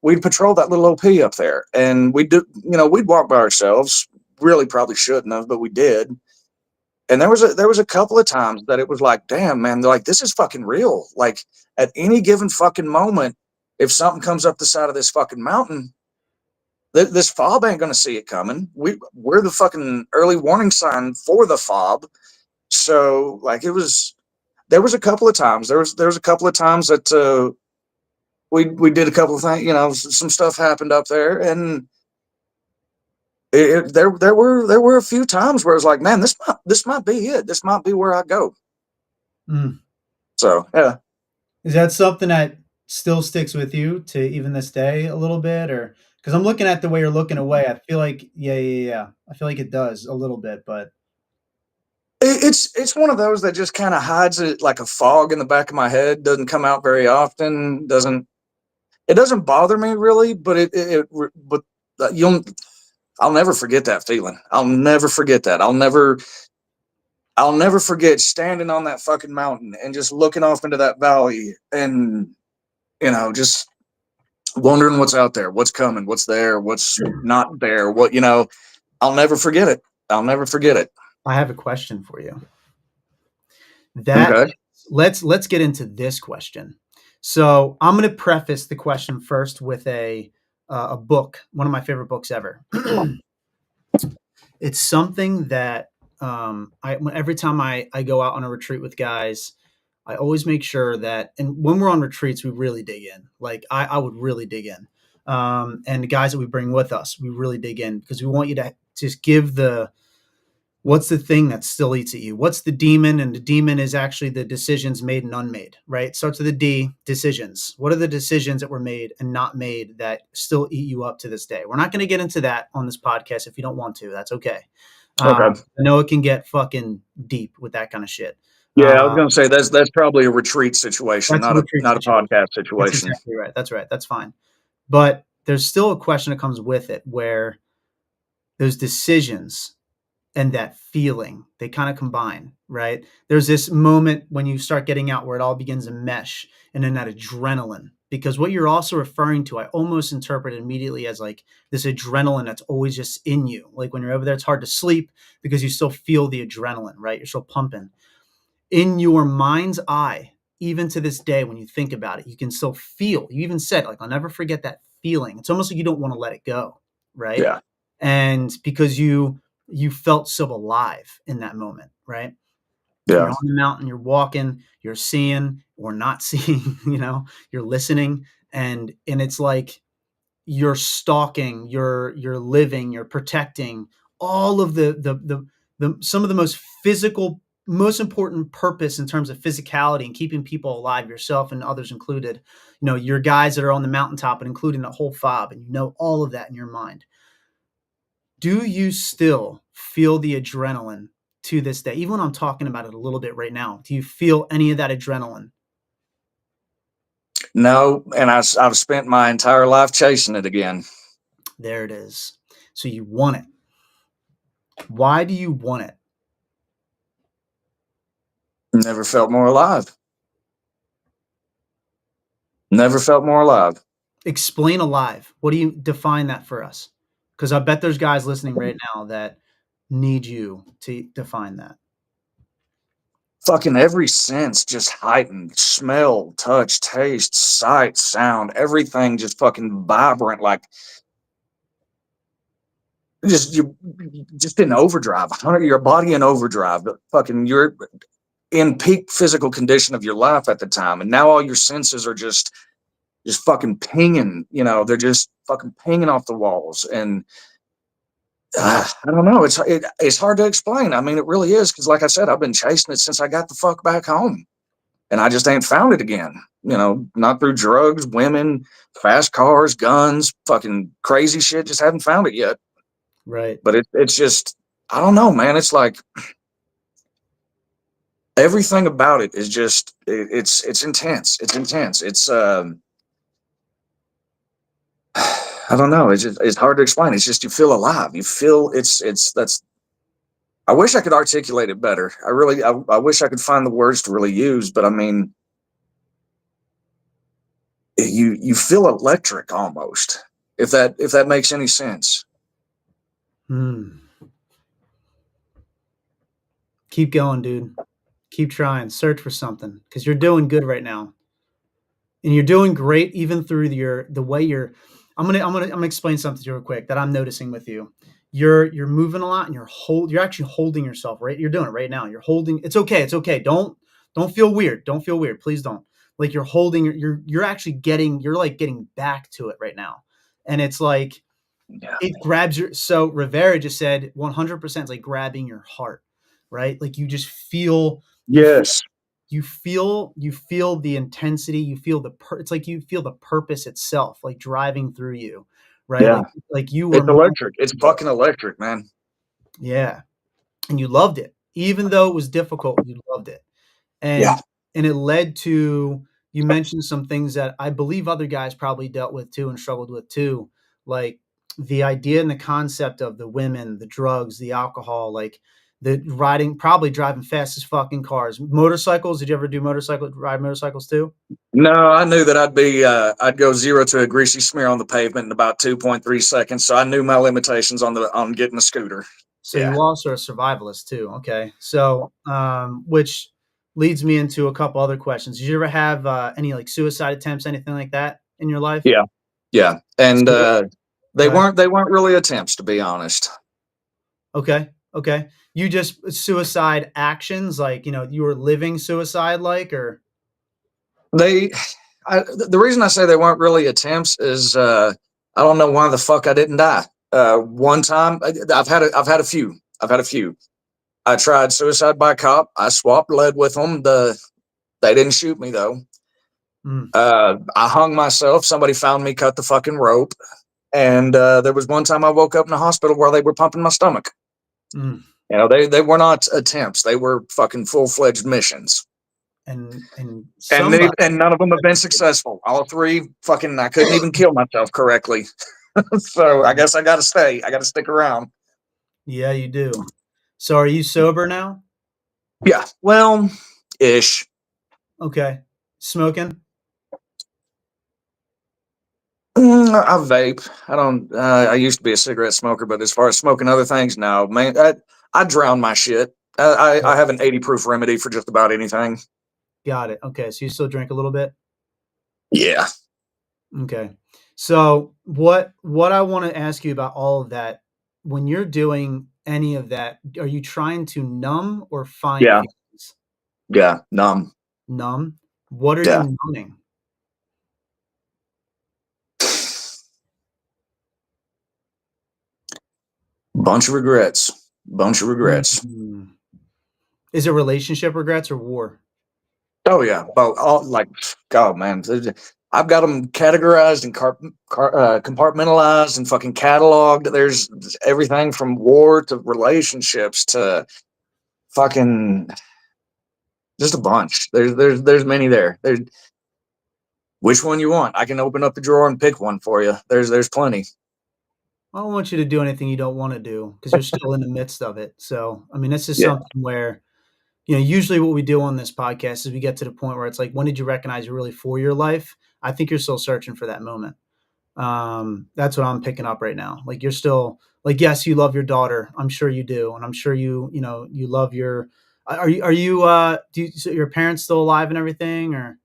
we'd patrol that little OP up there, and we'd walk by ourselves. Really, probably shouldn't have, but we did. And there was a couple of times that it was like, damn, man, like this is fucking real. Like at any given fucking moment, if something comes up the side of this fucking mountain, this fob ain't gonna see it coming. We're the fucking early warning sign for the fob. So like there was a couple of times. There was a couple of times that we did a couple of things. Some stuff happened up there, and there were a few times where it was like, man, this might be it. This might be where I go. Mm. So yeah, Is that something that still sticks with you to even this day a little bit, or because I'm looking at the way you're looking away, I feel like yeah. I feel like it does a little bit, but it's one of those that just kind of hides it like a fog in the back of my head. Doesn't come out very often. It doesn't bother me really, but but you'll I'll never forget that feeling. I'll never forget that. I'll never forget standing on that fucking mountain and just looking off into that valley and just wondering what's out there, what's coming, what's there, what's not there, I'll never forget it. I'll never forget it. I have a question for you. That Okay. let's get into this question. So I'm going to preface the question first with a book, one of my favorite books ever. It's something that every time I go out on a retreat with guys, I always make sure that, and when we're on retreats, we really dig in. Like I would really dig in. And the guys that we bring with us, we really dig in because we want you to just give what's the thing that still eats at you? What's the demon? And the demon is actually the decisions made and unmade, right? Starts with a D, decisions. What are the decisions that were made and not made that still eat you up to this day? We're not going to get into that on this podcast if you don't want to. That's okay. Okay. I know it can get fucking deep with that kind of shit. Yeah, I was gonna say that's probably a retreat situation, That's a not a retreat not a situation. podcast That's situation. exactly right. That's right. That's fine. But there's still a question that comes with it where those decisions and that feeling, they kind of combine, right? There's this moment when you start getting out where it all begins to mesh, and then that adrenaline, because what you're also referring to, I almost interpret it immediately as like this adrenaline that's always just in you. Like when you're over there, it's hard to sleep because you still feel the adrenaline, right? You're still pumping in your mind's eye. Even to this day, when you think about it, you can still feel, you even said, like, I'll never forget that feeling. It's almost like you don't want to let it go, right? Yeah. And because you felt so alive in that moment, right? You're Yeah. on the mountain, you're walking, you're seeing or not seeing, you're listening, and it's like you're stalking, you're living, you're protecting all of the some of the most physical, most important purpose in terms of physicality and keeping people alive, yourself and others included. Your guys that are on the mountaintop and including the whole fob, and all of that in your mind. Do you still feel the adrenaline to this day? Even when I'm talking about it a little bit right now, do you feel any of that adrenaline? No, and I've spent my entire life chasing it again. There it is. So you want it. Why do you want it? Never felt more alive. Never felt more alive. Explain alive. What do you define that for us? Because I bet there's guys listening right now that need you to define that. Fucking every sense just heightened. Smell, touch, taste, sight, sound, everything just fucking vibrant, like you just in overdrive. Your body in overdrive. But fucking you're in peak physical condition of your life at the time, and now all your senses are just fucking pinging. They're just fucking pinging off the walls, and I don't know. It's hard to explain. I mean, it really is because, like I said, I've been chasing it since I got the fuck back home, and I just ain't found it again. Not through drugs, women, fast cars, guns, fucking crazy shit. Just haven't found it yet. Right. But it's just, I don't know, man. It's like everything about it is just it's intense. It's intense. It's I don't know. It's hard to explain. It's just you feel alive. You feel it's that's. I wish I could articulate it better. I wish I could find the words to really use. But I mean, you feel electric almost. If that makes any sense. Hmm. Keep going, dude. Keep trying. Search for something because you're doing good right now, and you're doing great even through the way you're. I'm gonna explain something to you real quick that I'm noticing with you. You're moving a lot and you're actually holding yourself, right? You're doing it right now. You're holding. It's okay. It's okay. Don't feel weird. Don't feel weird. Please don't. Like you're holding. You're actually you're like getting back to it right now, and it's like Yeah. it grabs your. So Rivera just said 100% is like grabbing your heart, right? Like you just feel Yes. you feel the intensity, you feel it's like you feel the purpose itself like driving through you, right? Yeah. Like you were It's meant electric. to It's do it. fucking electric, man. Yeah, and you loved it even though it was difficult. You loved it, Yeah. and it led to, you mentioned some things that I believe other guys probably dealt with too and struggled with too, like the idea and the concept of the women, the drugs, the alcohol, like the riding, probably driving fast as fucking cars, motorcycles. Did you ever ride motorcycles too? No, I knew that I'd go 0 to a greasy smear on the pavement in about 2.3 seconds. So I knew my limitations on getting a scooter. So Yeah. you also are a survivalist too. Okay. So, which leads me into a couple other questions. Did you ever have any like suicide attempts, anything like that in your life? Yeah. Yeah. And So, they go ahead. weren't really attempts, to be honest. Okay. Okay. You just suicide actions, like, you were living suicide like, or They the reason I say they weren't really attempts is I don't know why the fuck I didn't die. One time I've had a few. I've had a few. I tried suicide by cop. I swapped lead with them. They didn't shoot me though. mm, I hung myself. Somebody found me, cut the fucking rope. And there was one time I woke up in a hospital where they were pumping my stomach. mm. They were not attempts. They were fucking full-fledged missions. And And somebody, and none of them have been successful. All three fucking I couldn't even kill myself correctly. So I guess I gotta stay. I gotta stick around. yeah, you do. So are you sober now? Yeah. Well, ish. Okay. Smoking? I vape. I don't. I used to be a cigarette smoker, but as far as smoking other things, no, man. I drown my shit. I have an 80 proof remedy for just about anything. Got it. Okay. So you still drink a little bit? Yeah. Okay. So what I want to ask you about all of that, when you're doing any of that, are you trying to numb or find Yeah. feelings? Yeah. Numb. Numb? What are Yeah. you numbing? Bunch of regrets. Bunch of regrets. Mhm. Is it relationship regrets or war? Oh yeah, but all like, God, man, I've got them categorized and compartmentalized and fucking cataloged. There's everything from war to relationships to fucking just a bunch. There's many there. There's Which one you want? I can open up the drawer and pick one for you. There's plenty. I don't want you to do anything you don't want to do because you're still in the midst of it. So, I mean, this is Yeah. something where, you know, usually what we do on this podcast is we get to the point where it's like, when did you recognize you're really for your life? I think you're still searching for that moment. That's what I'm picking up right now. Like, you're still like, yes, you love your daughter. I'm sure you do. And I'm sure you know, you love your, so your parents still alive and everything, or?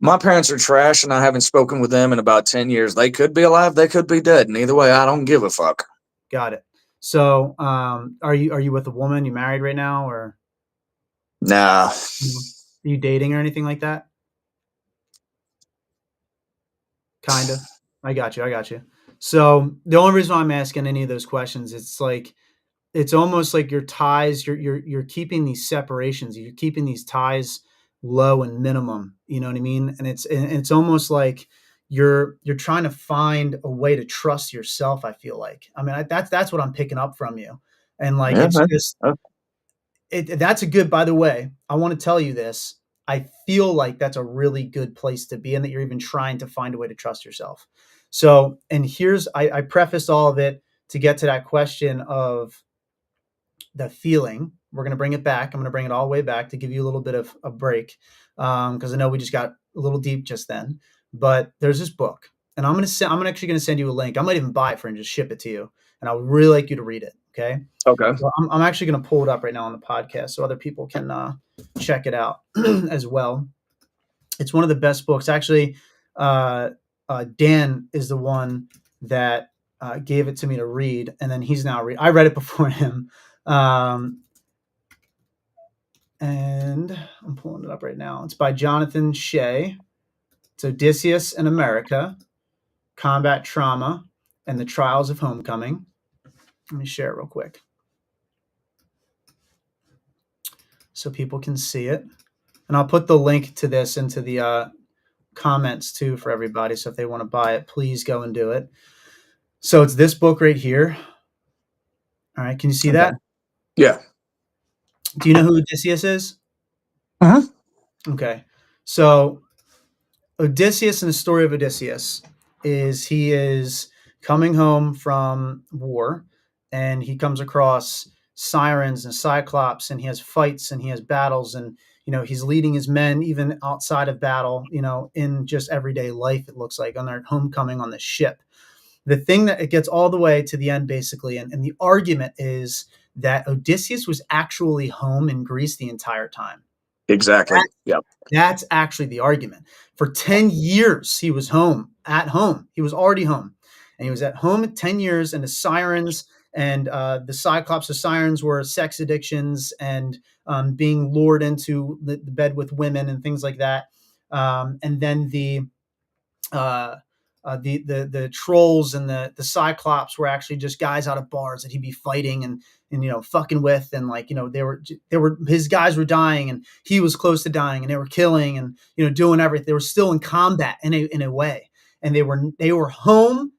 My parents are trash, and I haven't spoken with them in about 10 years. They could be alive, they could be dead. And either way, I don't give a fuck. Got it. So, are you with a woman? You married right now, or, Nah. you know, are you dating or anything like that? Kinda. I got you. I got you. So the only reason why I'm asking any of those questions, it's like it's almost like your ties, you're keeping these separations, you're keeping these ties low and minimum. You know what I mean? And it's almost like you're trying to find a way to trust yourself. I feel like. I mean, that's what I'm picking up from you, and like Yeah, it's just that's a good, by the way, I want to tell you this. I feel like that's a really good place to be, and that you're even trying to find a way to trust yourself. So, and here's, I prefaced all of it to get to that question of the feeling. We're going to bring it back. I'm going to bring it all the way back to give you a little bit of a break. Because I know we just got a little deep just then, but there's this book, and I'm actually going to send you a link. I might even buy it for and just ship it to you. And I would really like you to read it. Okay. okay. So I'm actually going to pull it up right now on the podcast so other people can check it out as well. It's one of the best books. Actually, Dan is the one that gave it to me to read, and then he's now I read it before him, and I'm pulling it up right now. It's by Jonathan Shea. It's Odysseus in America: Combat Trauma and the Trials of Homecoming. Let me share it real quick so people can see it. And I'll put the link to this into the comments too for everybody. So if they want to buy it, please go and do it. So it's this book right here. All right. Can you see Okay. that? Yeah. Do you know who Odysseus is? Uh-huh. Okay. So Odysseus, and the story of Odysseus is he is coming home from war, and he comes across sirens and cyclops, and he has fights and he has battles, and he's leading his men even outside of battle, in just everyday life. It looks like on their homecoming on the ship. The thing that it gets all the way to the end, basically, and the argument is that Odysseus was actually home in Greece the entire time. Exactly. Yep. That's actually the argument. For 10 years, he was at home. He was already home. And he was at home at 10 years, and the sirens and the Cyclops, the sirens were sex addictions and being lured into the bed with women and things like that. And then uh, the trolls and the Cyclops were actually just guys out of bars that he'd be fighting and fucking with, and like they were his guys were dying, and he was close to dying, and they were killing and doing everything. They were still in combat in a way, and they were home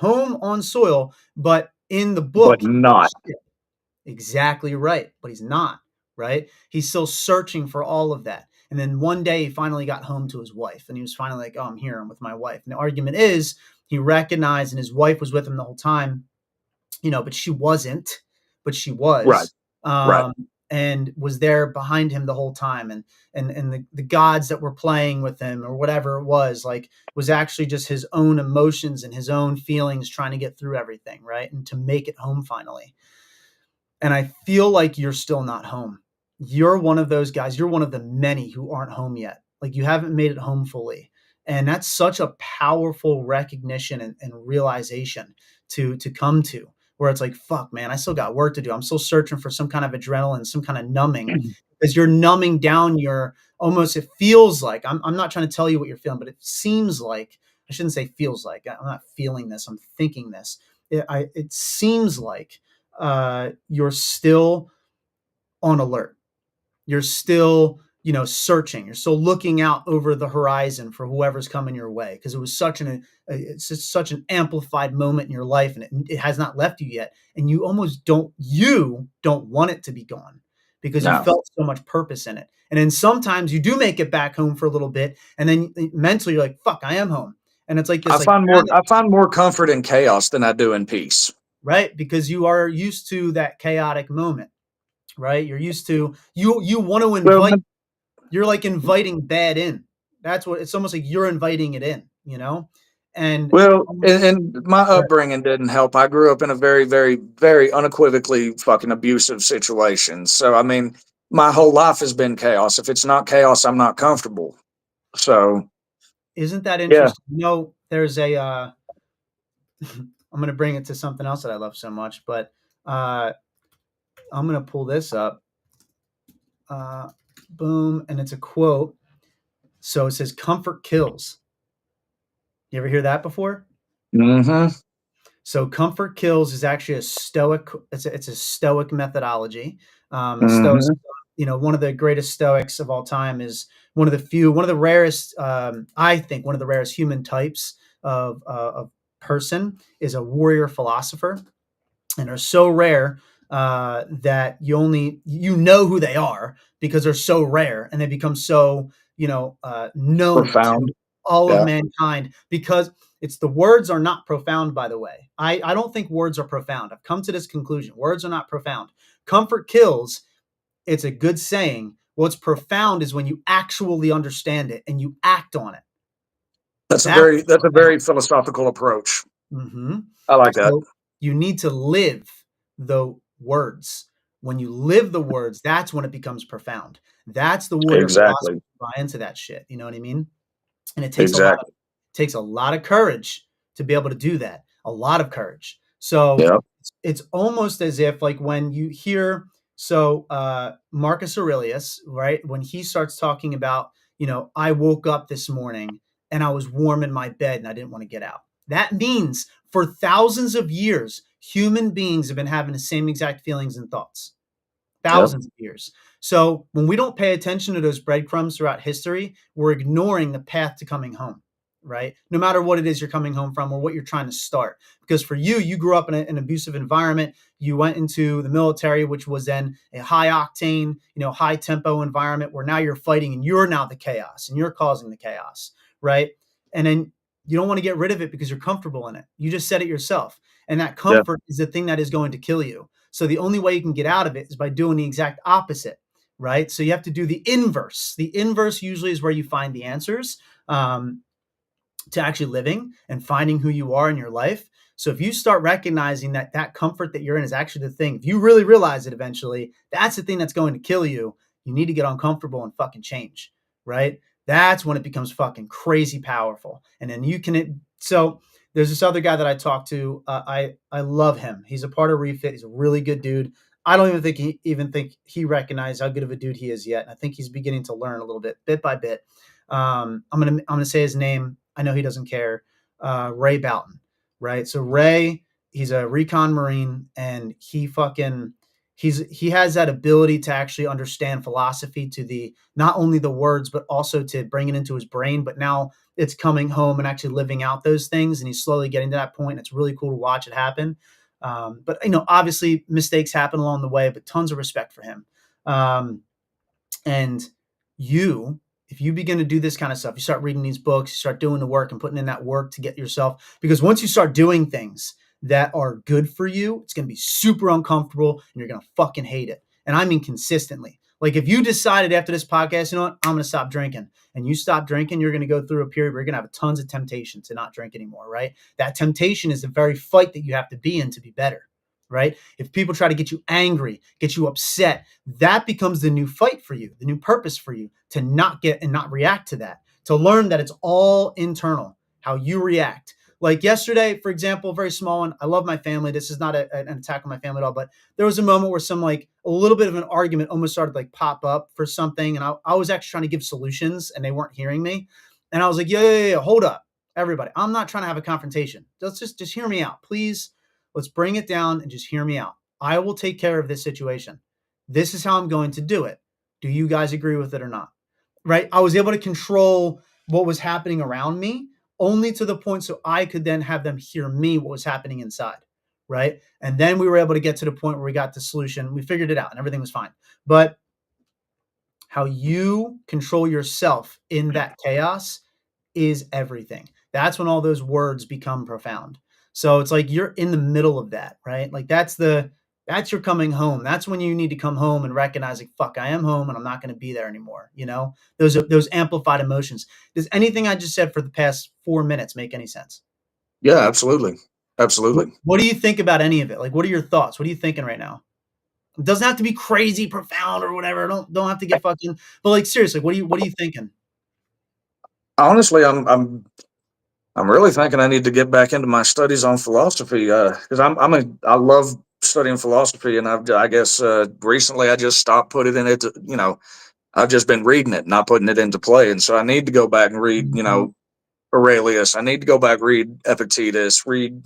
on soil, but in the But book. not. Exactly right. But he's not, right? He's still searching for all of that. And then one day he finally got home to his wife, and he was finally like, oh, I'm here. I'm with my wife. And the argument is he recognized, and his wife was with him the whole time, but she wasn't, but she Right. was, Right. and was there behind him the whole time. And the gods that were playing with him or whatever it was, like, was actually just his own emotions and his own feelings trying to get through everything. Right. And to make it home finally. And I feel like you're still not home. You're one of those guys. You're one of the many who aren't home yet. Like, you haven't made it home fully. And that's such a powerful recognition and realization to come to, where it's like, fuck, man, I still got work to do. I'm still searching for some kind of adrenaline, some kind of numbing, because you're numbing down your, almost, it feels like, I'm not trying to tell you what you're feeling, but it seems like, I shouldn't say feels like, I'm not feeling this, I'm thinking this. It seems like you're still on alert. You're still, searching. You're still looking out over the horizon for whoever's coming your way, because it was it's just such an amplified moment in your life, and it has not left you yet. And you don't want it to be gone, because you No. felt so much purpose in it. And then sometimes you do make it back home for a little bit, and then mentally you're like, fuck, I am home. And it's like this, like, I find more comfort in chaos than I do in peace. right? Because you are used to that chaotic moment, right? You're used to, you want to Well, invite, you're like inviting bad in. That's what it's almost like, you're inviting it in, you know? And and my upbringing didn't help. I grew up in a very, very, very unequivocally fucking abusive situation. So, I mean, my whole life has been chaos. If it's not chaos, I'm not comfortable. So, isn't that yeah. interesting? You know, there's a I'm going to bring it to something else that I love so much, but I'm going to pull this up. Boom, and it's a quote. So it says, "Comfort kills." You ever hear that before? Mm-hmm. So comfort kills is actually a stoic. It's a stoic methodology. Stoics, Mm-hmm. you know, one of the greatest stoics of all time is one of the rarest. I think one of the rarest human types of person is a warrior philosopher, and are so rare that you know who they are because they're so rare, and they become so, known to Profound. all of Yeah. mankind, because it's the words are not profound, by the way. I don't think words are profound. I've come to this conclusion. Words are not profound. Comfort kills. It's a good saying. What's profound is when you actually understand it and you act on it. That's That's a profound. very philosophical approach. Mm-hmm. I like that. So you need to live the words. When you live the words, that's when it becomes profound. That's the warrior philosophy. Exactly. Buy into that shit. You know what I mean? And it Exactly. takes a lot of courage to be able to do that. A lot of courage. So Yeah. it's almost as if, like, when you hear, Marcus Aurelius, right? When he starts talking about, I woke up this morning and I was warm in my bed and I didn't want to get out. That means for thousands of years, human beings have been having the same exact feelings and thoughts. Yep. Thousands of years. So when we don't pay attention to those breadcrumbs throughout history, we're ignoring the path to coming home, right? No matter what it is you're coming home from or what you're trying to start. Because for you, you grew up in an abusive environment. You went into the military, which was then a high octane, high tempo environment where now you're fighting and you're now the chaos and you're causing the chaos, right? And then you don't want to get rid of it because you're comfortable in it. You just said it yourself. And that Yeah. comfort is the thing that is going to kill you. So the only way you can get out of it is by doing the exact opposite, right? So you have to do the inverse. The inverse usually is where you find the answers to actually living and finding who you are in your life. So if you start recognizing that comfort that you're in is actually the thing, if you really realize it eventually, that's the thing that's going to kill you. You need to get uncomfortable and fucking change, right? That's when it becomes fucking crazy powerful. And then so there's this other guy that I talked to. I love him. He's a part of Refit. He's a really good dude. I don't even think he recognized how good of a dude he is yet. And I think he's beginning to learn a little bit by bit. I'm gonna say his name. I know he doesn't care. Ray Boughton, right? So Ray, he's a recon Marine, and he has that ability to actually understand philosophy to the not only the words but also to bring it into his brain. But now it's coming home and actually living out those things, and he's slowly getting to that point. It's really cool to watch it happen. But obviously mistakes happen along the way, but tons of respect for him. And you, if you begin to do this kind of stuff, you start reading these books, you start doing the work and putting in that work to get yourself, because once you start doing things that are good for you, it's going to be super uncomfortable and you're going to fucking hate it. And I mean consistently. Like, if you decided after this podcast, you know what, I'm going to stop drinking, and you stop drinking, you're going to go through a period where you're going to have tons of temptation to not drink anymore, right? That temptation is the very fight that you have to be in to be better, right? If people try to get you angry, get you upset, that becomes the new fight for you, the new purpose for you, to not get and not react to that, to learn that it's all internal, how you react. Like yesterday, for example, a very small one. I love my family. This is not an attack on my family at all, but there was a moment where a little bit of an argument almost started like pop up for something. And I was actually trying to give solutions and they weren't hearing me. And I was like, yeah, hold up, everybody. I'm not trying to have a confrontation. Let's just hear me out, please. Let's bring it down and just hear me out. I will take care of this situation. This is how I'm going to do it. Do you guys agree with it or not? Right? I was able to control what was happening around me only to the point so I could then have them hear me, what was happening inside. right? And then we were able to get to the point where we got the solution. We figured it out and everything was fine. But how you control yourself in that chaos is everything. That's when all those words become profound. So it's like you're in the middle of that, right? Like that's your coming home. That's when you need to come home and recognize, like, fuck, I am home and I'm not going to be there anymore. You know, those amplified emotions. Does anything I just said for the past 4 minutes make any sense? Yeah, absolutely. Absolutely. What do you think about any of it? Like, what are your thoughts? What are you thinking right now? It doesn't have to be crazy, profound, or whatever. Don't have to get fucking. But like, seriously, what are you thinking? Honestly, I'm really thinking I need to get back into my studies on philosophy because I love studying philosophy, and I guess recently I just stopped putting it into I've just been reading it, not putting it into play, and so I need to go back and read Mhm. Aurelius. I need to go back read Epictetus, read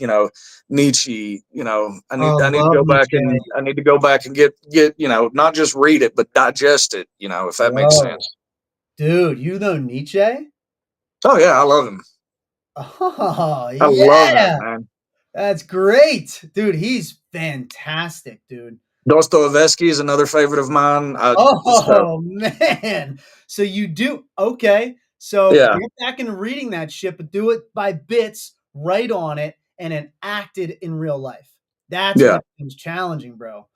Nietzsche. Oh, I need to love go back Nietzsche. and I need to go back and get not just read it but digest it. If that makes Whoa, sense. dude, you know Nietzsche? Oh yeah, I love him. Oh, I love him, yeah. man. That's great. Dude, he's fantastic, dude. Dostoevsky is another favorite of mine. Oh, man. So you do okay. So Yeah, get back into reading that shit, but do it by bits, write on it, and then act it in real life. That's when yeah. it becomes challenging, bro.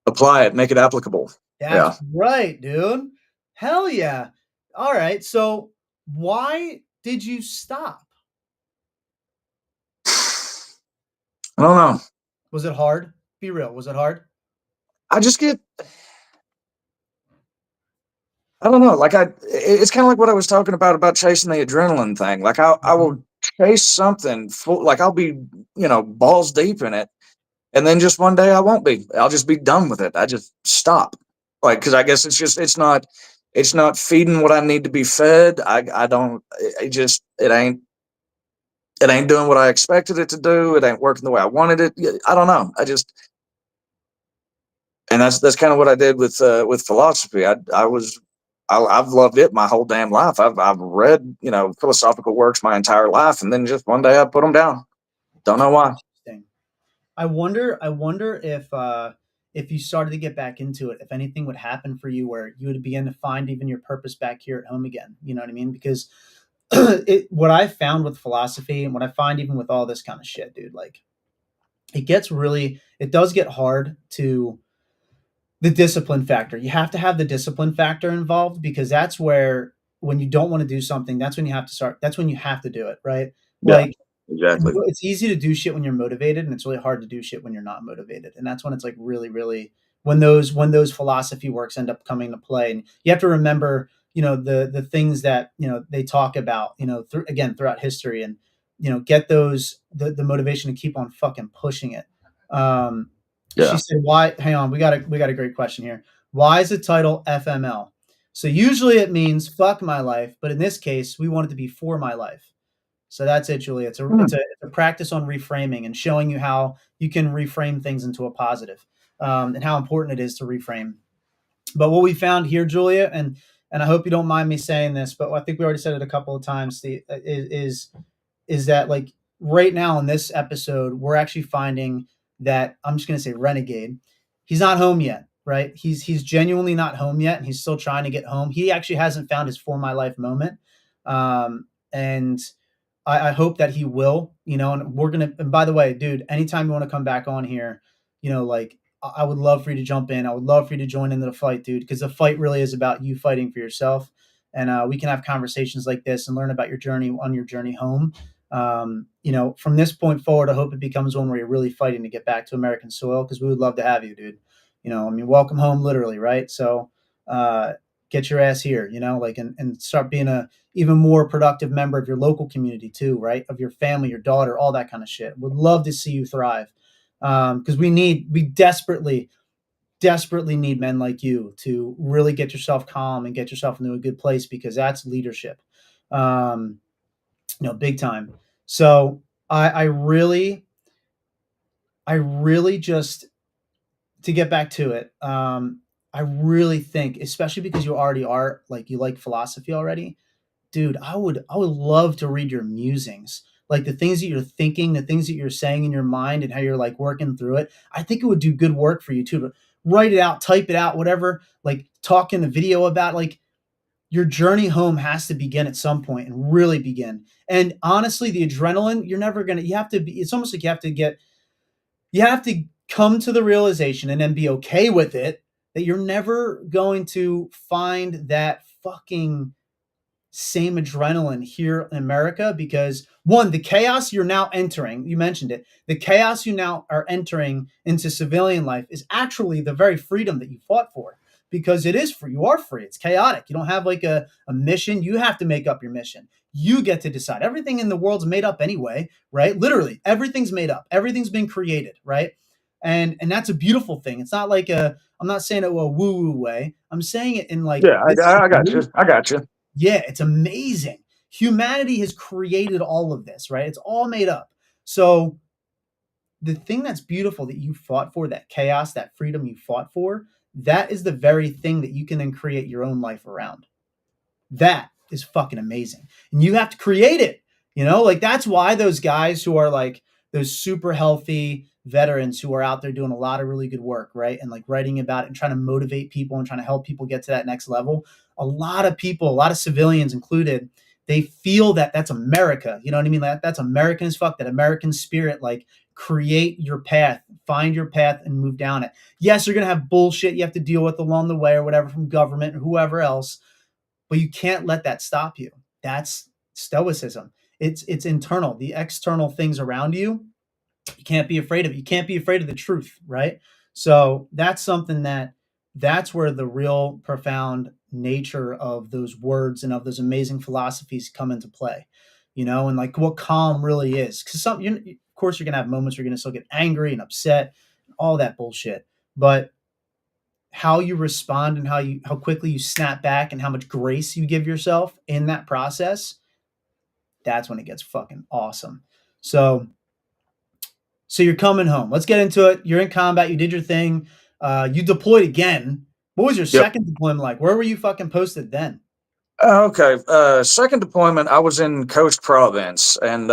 Apply it, make it applicable. That's Yeah. right, dude. Hell yeah. All right. So why did you stop? I don't know. Was it hard? Be real. Was it hard? I just get I don't know. Like it's kind of like what I was talking about chasing the adrenaline thing. Like I Mhm. will chase something full, like I'll be balls deep in it, and then just one day I won't be. I'll just be done with it. I just stop. Like because I guess it's not feeding what I need to be fed. I don't. It ain't doing what I expected it to do. It ain't working the way I wanted it. I don't know. And that's kind of what I did with philosophy. I've loved it my whole damn life. I've read philosophical works my entire life, and then just one day I put them down. Don't know why. Interesting. I wonder if you started to get back into it, if anything would happen for you where you would begin to find even your purpose back here at home again. You know what I mean? Because what I found with philosophy and what I find even with all this kind of shit, dude, like it does get hard to the discipline factor. You have to have the discipline factor involved because that's where when you don't want to do something, that's when you have to start. That's when you have to do it, right? Yeah, Like exactly. it's easy to do shit when you're motivated, and it's really hard to do shit when you're not motivated. And that's when it's like really, really when those philosophy works end up coming to play. And you have to remember, the things that they talk about, again throughout history, and get the motivation to keep on fucking pushing it. She Yeah. said, "Why? Hang on, we got a great question here. Why is the title FML? So usually it means fuck my life, but in this case, we want it to be for my life." So that's it, Julia. It's a Hmm. it's a it's a practice on reframing and showing you how you can reframe things into a positive, and how important it is to reframe. But what we found here, Julia, and I hope you don't mind me saying this, but I think we already said it a couple of times. Is that like right now in this episode, we're actually finding that I'm just going to say Renegade. He's not home yet, right? He's genuinely not home yet, and he's still trying to get home. He actually hasn't found his for my life moment, and I hope that he will, and we're gonna. And by the way, dude, anytime you want to come back on here, like I would love for you to jump in. I would love for you to join into the fight, dude, because the fight really is about you fighting for yourself, and we can have conversations like this and learn about your journey on your journey home. From this point forward, I hope it becomes one where you're really fighting to get back to American soil because we would love to have you, dude. I mean, welcome home, literally, right? So, get your ass here, like, and start being a even more productive member of your local community too, right? Of your family, your daughter, all that kind of shit. Would love to see you thrive because we desperately, desperately need men like you to really get yourself calm and get yourself into a good place because that's leadership, um, big time. So I really just to get back to it. I really think, especially because you already are like you like philosophy already, dude, I would love to read your musings. like the things that you're thinking, the things that you're saying in your mind, and how you're like working through it. I think it would do good work for you too to write it out, type it out, whatever. Like talk in a video about like your journey home has to begin at some point and really begin. And honestly, the adrenaline, you're never gonna. You have to be. It's almost like you have to come to the realization and then be okay with it that you're never going to find that fucking same adrenaline here in America because one, the chaos you're now entering, you mentioned it, the chaos you now are entering into civilian life is actually the very freedom that you fought for because it is free. You are free. It's chaotic. You don't have like a mission. You have to make up your mission. You get to decide. Everything in the world's made up anyway, right? Literally, everything's made up. Everything's been created, right? And that's a beautiful thing. It's not like I'm not saying it a woo-woo way. I'm saying it in like Yeah, this I got you. I got you. yeah, it's amazing. Humanity has created all of this, right? It's all made up. So the thing that's beautiful that you fought for, that chaos, that freedom you fought for, that is the very thing that you can then create your own life around. That is fucking amazing. And you have to create it. You know, like that's why those guys who are like those super healthy veterans who are out there doing a lot of really good work, right? And like writing about it and trying to motivate people and trying to help people get to that next level. A lot of people, a lot of civilians included, they feel that that's America. You know what I mean? That's American as fuck, that American spirit, like create your path, find your path and move down it. Yes, you're going to have bullshit you have to deal with along the way or whatever from government or whoever else, but you can't let that stop you. That's stoicism. It's internal. The external things around you, you can't be afraid of it. You can't be afraid of the truth, right? So that's something that's where the real profound nature of those words and of those amazing philosophies come into play, you know, and like what calm really is. Because of course, you're gonna have moments where you're gonna still get angry and upset, all that bullshit. But how you respond and how quickly you snap back and how much grace you give yourself in that process, that's when it gets fucking awesome. So you're coming home. Let's get into it. You're in combat. You did your thing. You deployed again. What was your Yep. second deployment like? Where were you fucking posted then? Okay. Second deployment, I was in Coast Province, and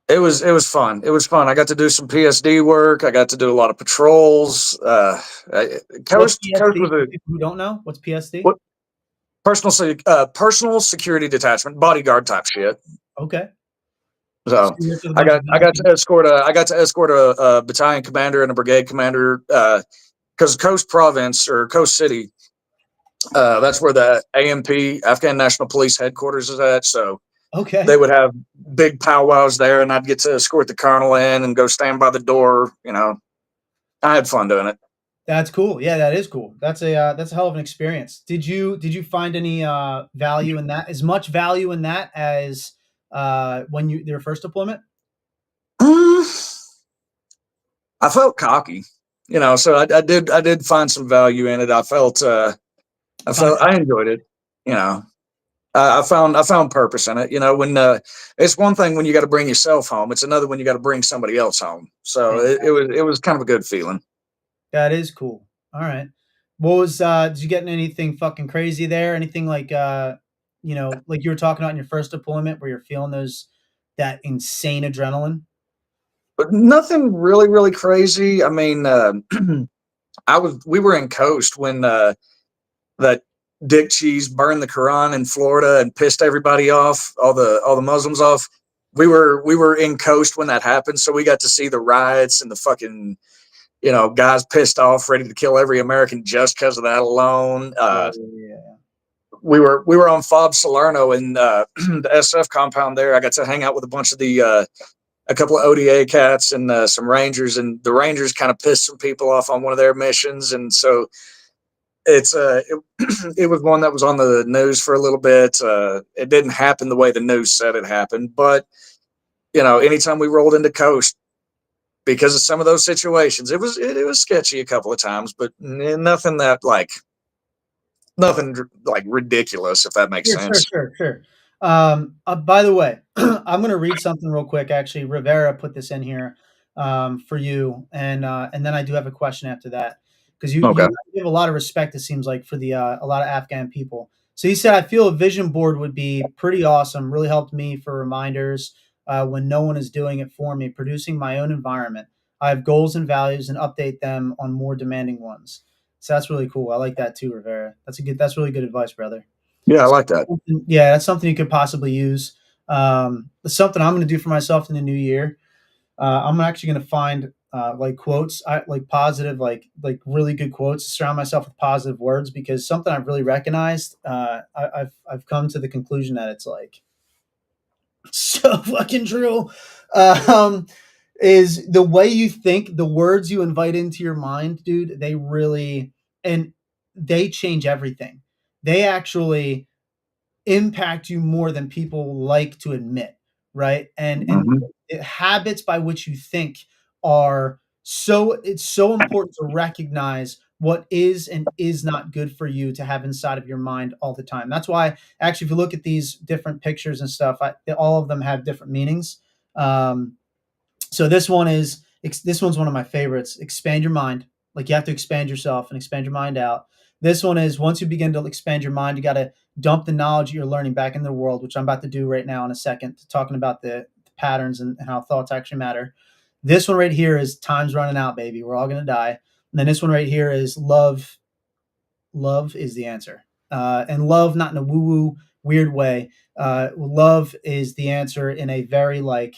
it was fun. It was fun. I got to do some PSD work. I got to do a lot of patrols. What's Coast PSD? was a People who don't know, what's PSD? what personal security detachment, bodyguard type shit. Okay. So So you worked with a bunch of I got veterans. to escort a battalion commander and a brigade commander because Coast Province or Coast City, that's where the ANP, Afghan National Police headquarters, is at. So they Okay. would have big powwows there, and I'd get to escort the colonel in and go stand by the door. You know, I had fun doing it. That's cool. Yeah, that is cool. That's a hell of an experience. Did you find any value in that? As much value in that as when you your first deployment? Mm, I felt cocky, you know, so I did find some value in it. Kind of I enjoyed it, you know. I found purpose in it. You know, when it's one thing when you got to bring yourself home, it's another when you got to bring somebody else home. So it was kind of a good feeling. that is cool. All right. What was did you get in anything fucking crazy there? Anything like like you were talking about in your first deployment where you're feeling those that insane adrenaline? But nothing really crazy. I mean, we were in Coast when that Dick Cheese burned the Quran in Florida and pissed everybody off, all the Muslims off. We were in Coast when that happened, so we got to see the riots and the fucking, you know, guys pissed off, ready to kill every American just because of that alone. Yeah, yeah. We were on Fob Salerno in the SF compound there. I got to hang out with a bunch of the a couple of ODA cats and some Rangers, and the Rangers kind of pissed some people off on one of their missions, and so it was one that was on the news for a little bit. It didn't happen the way the news said it happened, but you know, anytime we rolled into Coast, because of some of those situations, it was sketchy a couple of times, but nothing that nothing like ridiculous, if that makes Sure, sure, sense. sure, sure. By the way, I'm gonna read something real quick. Actually, Rivera put this in here for you, and then I do have a question after that because you Okay. have a lot of respect. It seems like for the a lot of Afghan people. So he said, I feel a vision board would be pretty awesome. Really helped me for reminders when no one is doing it for me, producing my own environment. I have goals and values and update them on more demanding ones. So that's really cool. I like that too, Rivera. That's really good advice, brother. Yeah, I So, like that. yeah, that's something you could possibly use. It's something I'm going to do for myself in the new year. I'm actually going to find like quotes, like positive, like really good quotes. Surround myself with positive words because something I've really recognized. I've come to the conclusion that it's like so fucking true. Um, is the way you think, the words you invite into your mind, dude. They really and they change everything. They actually impact you more than people like to admit, right? And Hmm. habits by which you think are so it's so important to recognize what is and is not good for you to have inside of your mind all the time. That's why actually if you look at these different pictures and stuff, all of them have different meanings. Um, so this one's one of my favorites. Expand your mind. Like you have to expand yourself and expand your mind out. This one is once you begin to expand your mind, you got to dump the knowledge you're learning back in the world, which I'm about to do right now in a second, talking about the patterns and how thoughts actually matter. This one right here is time's running out, baby. We're all gonna die. And then this one right here is love. Love is the answer. And love, not in a woo-woo weird way. Love is the answer in a very like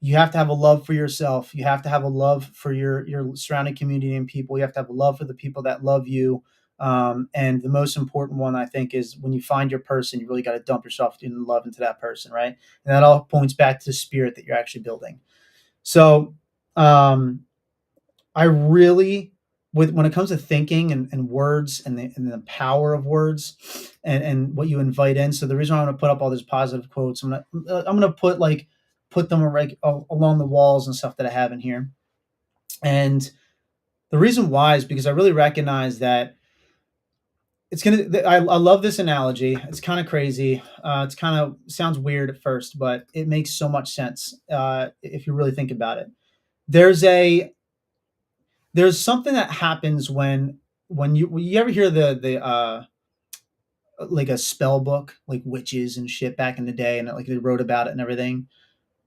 you have to have a love for yourself. You have to have a love for your surrounding community and people. You have to have a love for the people that love you. And the most important one, I think, is when you find your person, you really got to dump yourself in love into that person, right? And that all points back to the spirit that you're actually building. So, um, I really, with when it comes to thinking and words and the power of words and what you invite in. So the reason why I'm going to put up all these positive quotes, I'm gonna put them like along the walls and stuff that I have in here. And the reason why is because I really recognize that it's gonna. I love this analogy. It's kind of crazy. It's kind of sounds weird at first, but it makes so much sense if you really think about it. There's a there's something that happens when you ever hear the like a spell book like witches and shit back in the day and like they wrote about it and everything.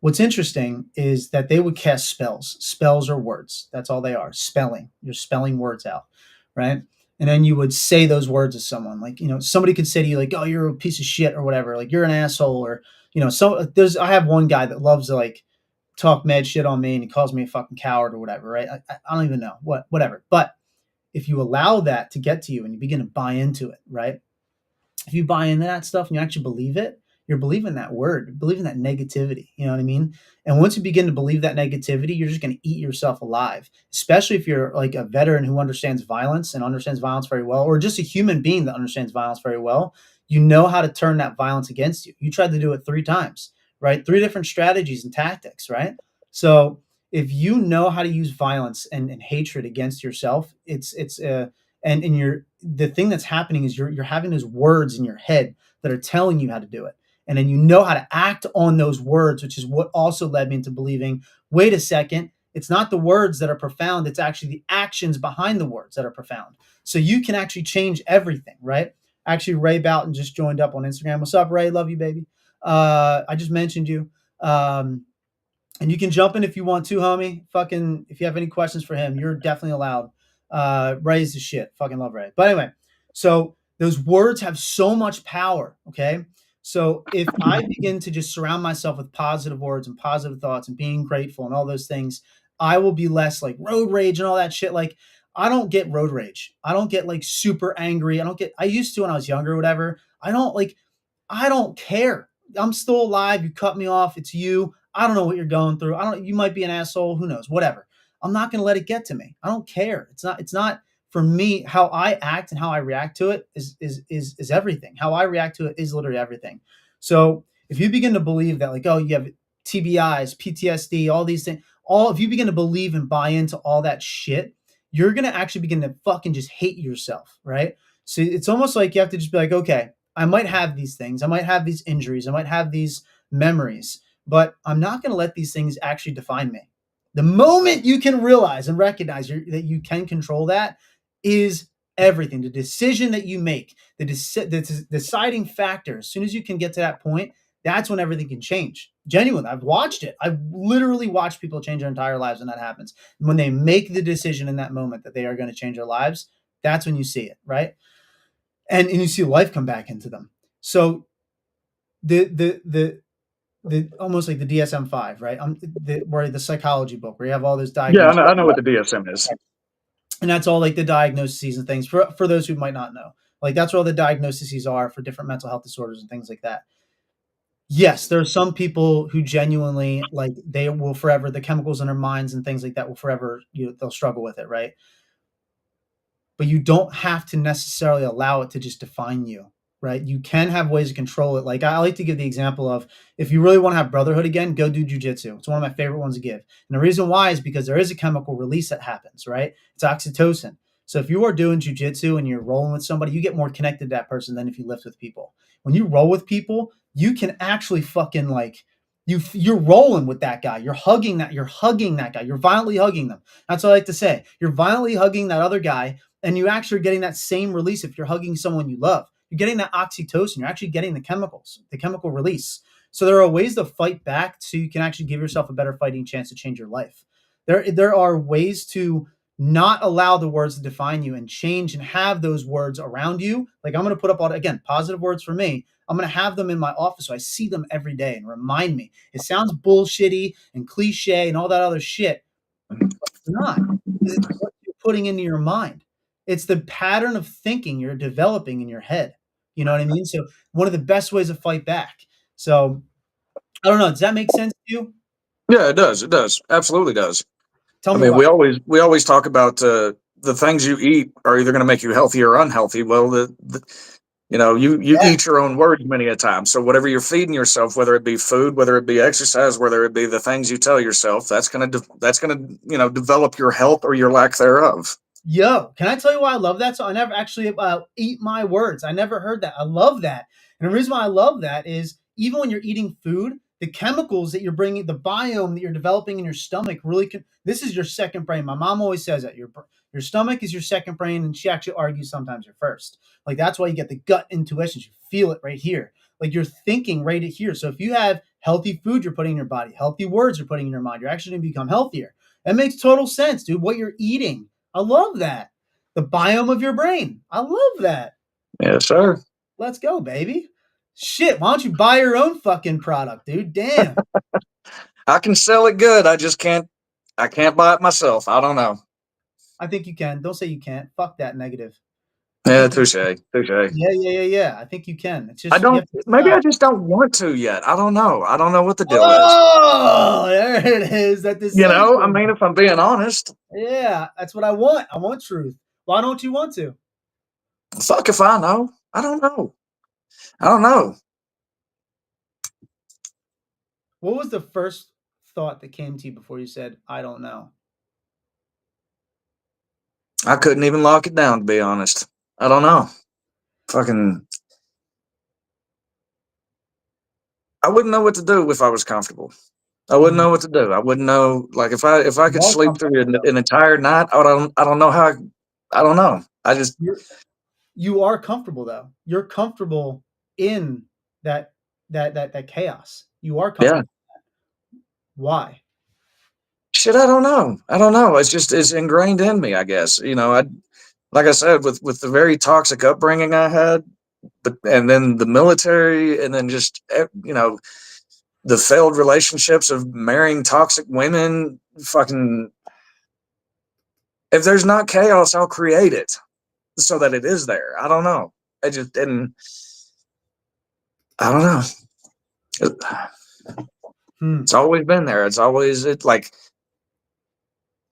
What's interesting is that they would cast spells. Spells are words. That's all they are. Spelling. You're spelling words out, right? And then you would say those words to someone. Like, somebody could say to you, like, oh, you're a piece of shit or whatever. Like, you're an asshole or, I have one guy that loves to like talk mad shit on me and he calls me a fucking coward or whatever, right? I don't even know whatever. But if you allow that to get to you and you begin to buy into it, right? If you buy into that stuff and you actually believe it, you're believing that word, believing that negativity. You know what I mean? And once you begin to believe that negativity, you're just going to eat yourself alive, especially if you're like a veteran who understands violence and understands violence very well, or just a human being that understands violence very well. You know how to turn that violence against you. You tried to do it 3 times, right? 3 different strategies and tactics, right? So if you know how to use violence and hatred against yourself, and you're the thing that's happening is you're having those words in your head that are telling you how to do it, and then you know how to act on those words, which is what also led me into believing, wait a second, it's not the words that are profound, it's actually the actions behind the words that are profound. So you can actually change everything, right? Actually, Ray Boughton just joined up on Instagram. What's up, Ray? Love you, baby. I just mentioned you. And you can jump in if you want to, homie. Fucking, if you have any questions for him, you're definitely allowed. Ray's the shit. Fucking love Ray. But anyway, so those words have so much power. Okay. So if I begin to just surround myself with positive words and positive thoughts and being grateful and all those things, I will be less like road rage and all that shit. Like, I don't get road rage. I don't get like super angry. I used to when I was younger or whatever. I don't care. I'm still alive. You cut me off. It's you. I don't know what you're going through. You might be an asshole. Who knows? Whatever. I'm not going to let it get to me. I don't care. It's not for me. How I act and how I react to it is everything. How I react to it is literally everything. So if you begin to believe that, like, oh, you have TBIs, PTSD, all these things, if you begin to believe and buy into all that shit, you're going to actually begin to fucking just hate yourself, right? So it's almost like you have to just be like, okay, I might have these things. I might have these injuries. I might have these memories, but I'm not going to let these things actually define me. The moment you can realize and recognize that you can control that is everything. The decision that you make, the deciding factor, as soon as you can get to that point, that's when everything can change. Genuinely, I've watched it. I've literally watched people change their entire lives when that happens. When they make the decision in that moment that they are going to change their lives, that's when you see it, right? And you see life come back into them. So the almost like the DSM-5, right? Where the psychology book where you have all those Yeah, diagnoses, I know what the DSM is. and that's all like the diagnoses and things for those who might not know. Like that's where all the diagnoses are for different mental health disorders and things like that. Yes, there are some people who genuinely like they will forever the chemicals in their minds and things like that will forever they'll struggle with it, right? But you don't have to necessarily allow it to just define you, right? You can have ways to control it. Like I like to give the example of if you really want to have brotherhood again, go do jujitsu. It's one of my favorite ones to give. And the reason why is because there is a chemical release that happens, right? It's oxytocin. So if you are doing jujitsu and you're rolling with somebody, you get more connected to that person than if you lift with people. When you roll with people, you can actually fucking like you're rolling with that guy. You're hugging that guy. You're violently hugging them. That's what I like to say. You're violently hugging that other guy and you actually are getting that same release if you're hugging someone you love. You're getting that oxytocin. You're actually getting the chemicals, the chemical release. So there are ways to fight back so you can actually give yourself a better fighting chance to change your life. There are ways to not allow the words to define you and change and have those words around you. Like I'm going to put up again, positive words for me. I'm going to have them in my office so I see them every day and remind me. It sounds bullshitty and cliche and all that other shit, but it's not. It's what you're putting into your mind. It's the pattern of thinking you're developing in your head. You know what I mean? So one of the best ways to fight back. So I don't know. Does that make sense to you? Yeah, it does. It does. Absolutely does. Tell I me mean, why. we always talk about the things you eat are either going to make you healthy or unhealthy. Well, you Yeah. eat your own words many a time. So whatever you're feeding yourself, whether it be food, whether it be exercise, whether it be the things you tell yourself, that's gonna develop your health or your lack thereof. Yo, can I tell you why I love that? So I never actually eat my words. I never heard that. I love that. And the reason why I love that is even when you're eating food, the chemicals that you're bringing, the biome that you're developing in your stomach really can. This is your second brain. My mom always says that your stomach is your second brain, and she actually argues sometimes your first. Like that's why you get the gut intuitions. You feel it right here. Like you're thinking right here. So if you have healthy food you're putting in your body, healthy words you're putting in your mind, you're actually going to become healthier. That makes total sense, dude. What you're eating. I love that. The biome of your brain. I love that. Yes, sir. Let's go, baby. Shit, why don't you buy your own fucking product, dude? Damn. I can sell it good. I just can't. I can't buy it myself. I don't know. I think you can. Don't say you can't. Fuck that negative. I Yeah, think you touche, touche. yeah. I think you can. It's I just you don't. have to Maybe I decide. just don't want to yet. I don't know. I don't know what the deal is. Oh, there it is. That I decision. mean, if I'm being honest, Yeah, that's what I want. I want truth. Why don't you want to? fuck if I know. I don't know. I don't know. What was the first thought that came to you before you said, I don't know? I couldn't even lock it down, to be honest. I don't know. Fucking, I wouldn't know what to do if I was comfortable. I wouldn't know Mm. what to do. I wouldn't know, like, if I You could are sleep through comfortable though. an entire night. I don't know how. I don't know. I just, You're you are comfortable though. You're comfortable in that that chaos. You are yeah. comfortable. Why? Shit, I don't know. I don't know. It's ingrained in me. I guess. Like I said, with the very toxic upbringing I had, but and then the military, and then just the failed relationships of marrying toxic women. Fucking, if there's not chaos, I'll create it so that it is there. I don't know. I just and I don't know. Hmm. It's always been there. It's like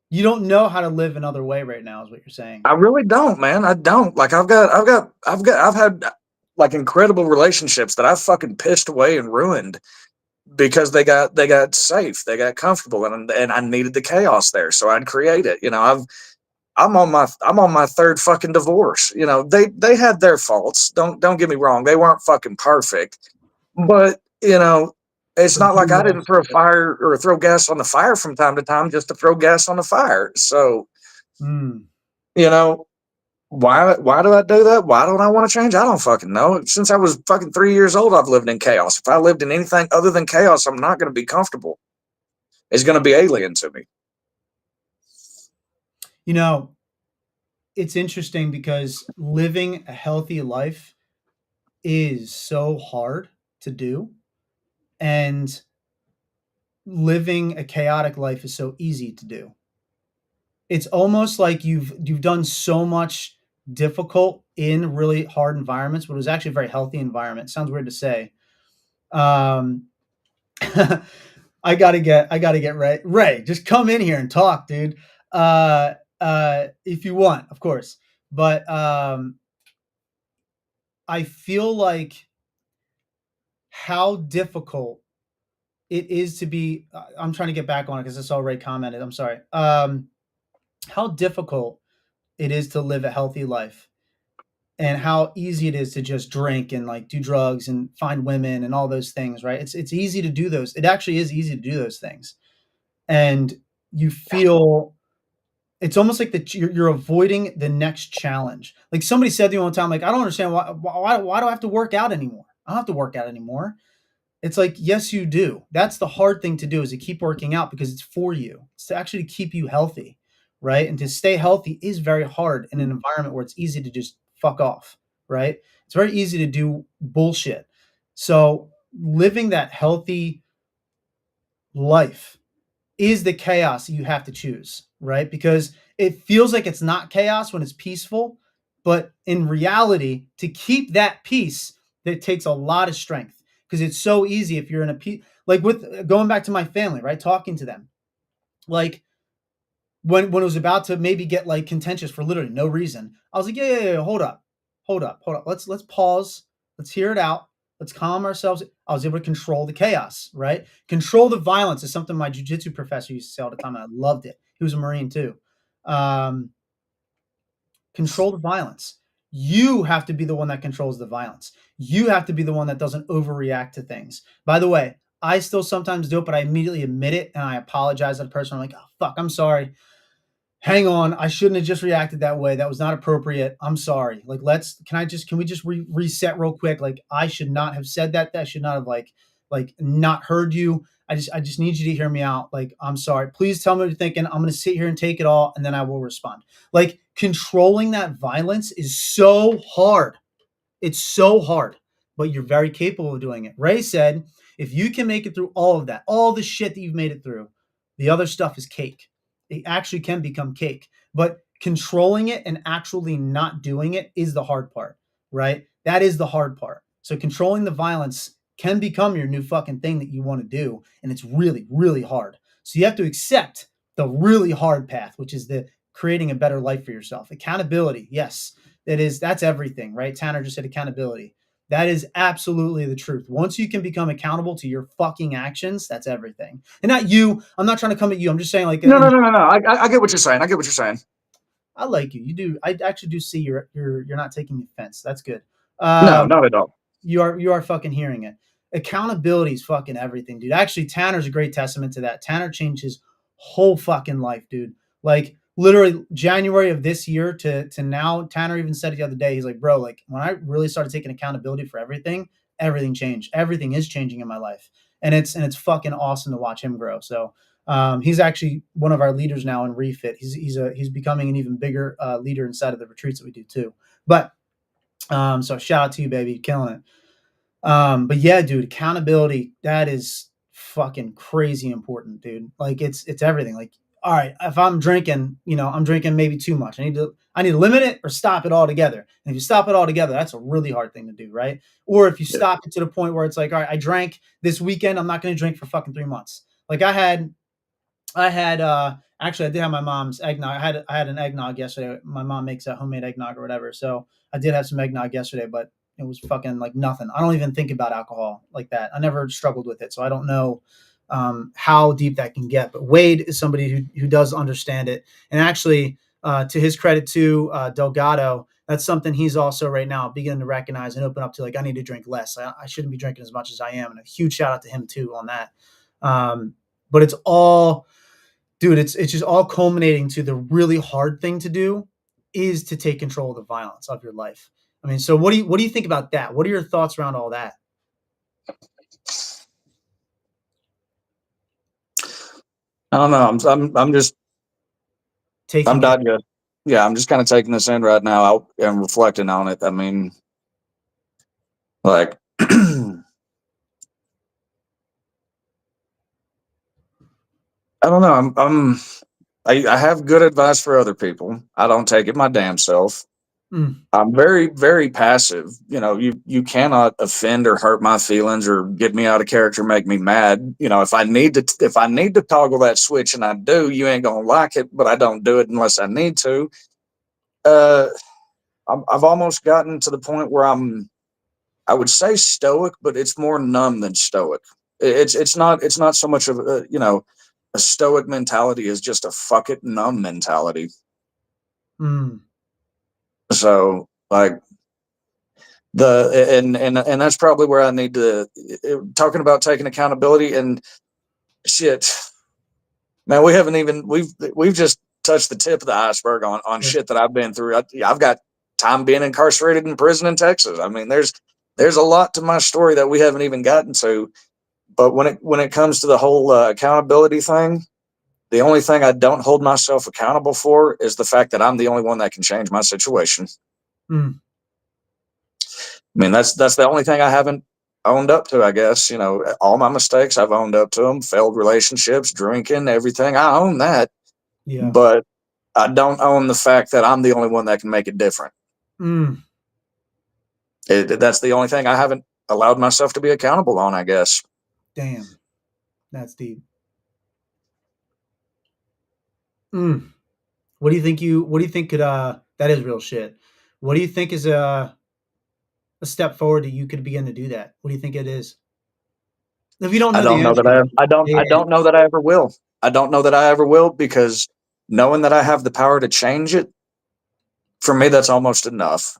You don't know how to live another way right now, is what you're saying. I really don't, man. I don't. Like I've had like incredible relationships that I fucking pissed away and ruined because they got safe, they got comfortable, and I needed the chaos there, so I'd create it. I'm on my third fucking divorce. They had their faults. Don't get me wrong. They weren't fucking perfect, but it's But not like you I didn't lost. throw fire or throw gas on the fire from time to time just to throw gas on the fire. So Hmm. you know, Why do I do that? Why don't I want to change? I don't fucking know. Since I was fucking 3 years old, I've lived in chaos. If I lived in anything other than chaos, I'm not going to be comfortable. It's going to be alien to me. You know, it's interesting because living a healthy life is so hard to do, and living a chaotic life is so easy to do. It's almost like you've done so much difficult in really hard environments, but it was actually a very healthy environment. Sounds weird to say. Um, I gotta get Ray. Ray, just come in here and talk, dude. If you want, of course. But I feel like how difficult it is to be. I'm trying to get back on it because I saw Ray commented. I'm sorry. How difficult it is to live a healthy life, and how easy it is to just drink and like do drugs and find women and all those things, right? It's easy to do those. It actually is easy to do those things, and you feel it's almost like that you're avoiding the next challenge. Like somebody said to me one time, like I don't understand why do I have to work out anymore? I don't have to work out anymore. It's like, yes, you do. That's the hard thing to do is to keep working out because it's for you. It's to actually keep you healthy, right? And to stay healthy is very hard in an environment where it's easy to just fuck off, right? It's very easy to do bullshit. So living that healthy life is the chaos that you have to choose, right? Because it feels like it's not chaos when it's peaceful, but in reality, to keep that peace, it takes a lot of strength because it's so easy if you're in a peace. Like with going back to my family, right? Talking to them, like when it was about to maybe get like contentious for literally no reason, I was like, yeah, hold up. Let's pause. Let's hear it out. Let's calm ourselves. I was able to control the chaos, right? Control the violence is something my jujitsu professor used to say all the time, and I loved it. He was a Marine too. Um, Control the violence. You have to be the one that controls the violence. You have to be the one that doesn't overreact to things. By the way, I still sometimes do it, but I immediately admit it and I apologize to the person. I'm like, oh, fuck, I'm sorry. Hang on, I shouldn't have just reacted that way. That was not appropriate. I'm sorry. Like, can we just reset real quick? Like, I should not have said that. That should not have like not heard you. I just need you to hear me out. Like, I'm sorry. Please tell me what you're thinking. I'm going to sit here and take it all, and then I will respond. Like, controlling that violence is so hard. It's so hard, but you're very capable of doing it. Ray said, if you can make it through all of that, all the shit that you've made it through, the other stuff is cake. It actually can become cake. But controlling it and actually not doing it is the hard part, right? That is the hard part. So controlling the violence can become your new fucking thing that you want to do. And it's really, really hard. So you have to accept the really hard path, which is the creating a better life for yourself. Accountability, yes, that's everything, right? Tanner just said accountability. That is absolutely the truth. Once you can become accountable to your fucking actions, that's everything. And not you. I'm not trying to come at you. I'm just saying, like, No. I get what you're saying. I get what you're saying. I like you. You do. I actually do see you're not taking offense. That's good. No, Um, not at all. you are fucking hearing it. Accountability is fucking everything, dude. Actually, Tanner's a great testament to that. Tanner changed his whole fucking life, dude. Like literally January of this year to now. Tanner even said it the other day. He's like, bro, like when I really started taking accountability for everything, everything changed. Everything is changing in my life, and it's fucking awesome to watch him grow. So he's actually one of our leaders now in Refit. He's becoming an even bigger leader inside of the retreats that we do too. But so shout out to you, baby, killing it. But yeah, dude, accountability, that is fucking crazy important, dude. Like it's everything. Like, all right, if I'm drinking, I'm drinking maybe too much. I need to limit it or stop it altogether. And if you stop it altogether, that's a really hard thing to do, right? Or if you Yeah. stop it to the point where it's like, all right, I drank this weekend, I'm not gonna drink for fucking 3 months. Like I had actually I did have my mom's eggnog. I had an eggnog yesterday. My mom makes a homemade eggnog or whatever. So I did have some eggnog yesterday, but it was fucking like nothing. I don't even think about alcohol like that. I never struggled with it, so I don't know how deep that can get. But Wade is somebody who does understand it, and actually, to his credit too, Delgado. That's something he's also right now beginning to recognize and open up to. Like, I need to drink less. I shouldn't be drinking as much as I am, and a huge shout out to him too on that. But it's all, dude, it's just all culminating to the really hard thing to do is to take control of the violence of your life. I mean, so what do you think about that? What are your thoughts around all that? I don't know. I'm just I'm Taking it. digesting. Yeah, I'm just kind of taking this in right now and reflecting on it. I mean, like, I don't know. I have good advice for other people. I don't take it my damn self. Mm, I'm very, very passive. You cannot offend or hurt my feelings or get me out of character, make me mad. If I need to toggle that switch and I do, you ain't gonna like it, but I don't do it unless I need to. Uh, I've almost gotten to the point where I would say stoic, but it's more numb than stoic. It's not so much of a stoic mentality is just a fuck it numb mentality. mm, So like and that's probably where I need to talking about taking accountability and shit. Man, we've just touched the tip of the iceberg on sure. shit that I've been through. I've got time being incarcerated in prison in Texas. I mean, there's a lot to my story that we haven't even gotten to. But when it comes to the whole accountability thing, the only thing I don't hold myself accountable for is the fact that I'm the only one that can change my situation. Mm, I mean, that's the only thing I haven't owned up to, I guess. All my mistakes, I've owned up to them, failed relationships, drinking, everything. I own that, yeah. but I don't own the fact that I'm the only one that can make it different. Mm, That's the only thing I haven't allowed myself to be accountable on, I guess. damn. That's deep. Mm. What do you think could that is real shit. What do you think is a step forward that you could begin to do that? What do you think it is? If you don't I know the don't know answer, that I yeah, don't know that I ever will. I don't know that I ever will because knowing that I have the power to change it, for me, that's almost enough.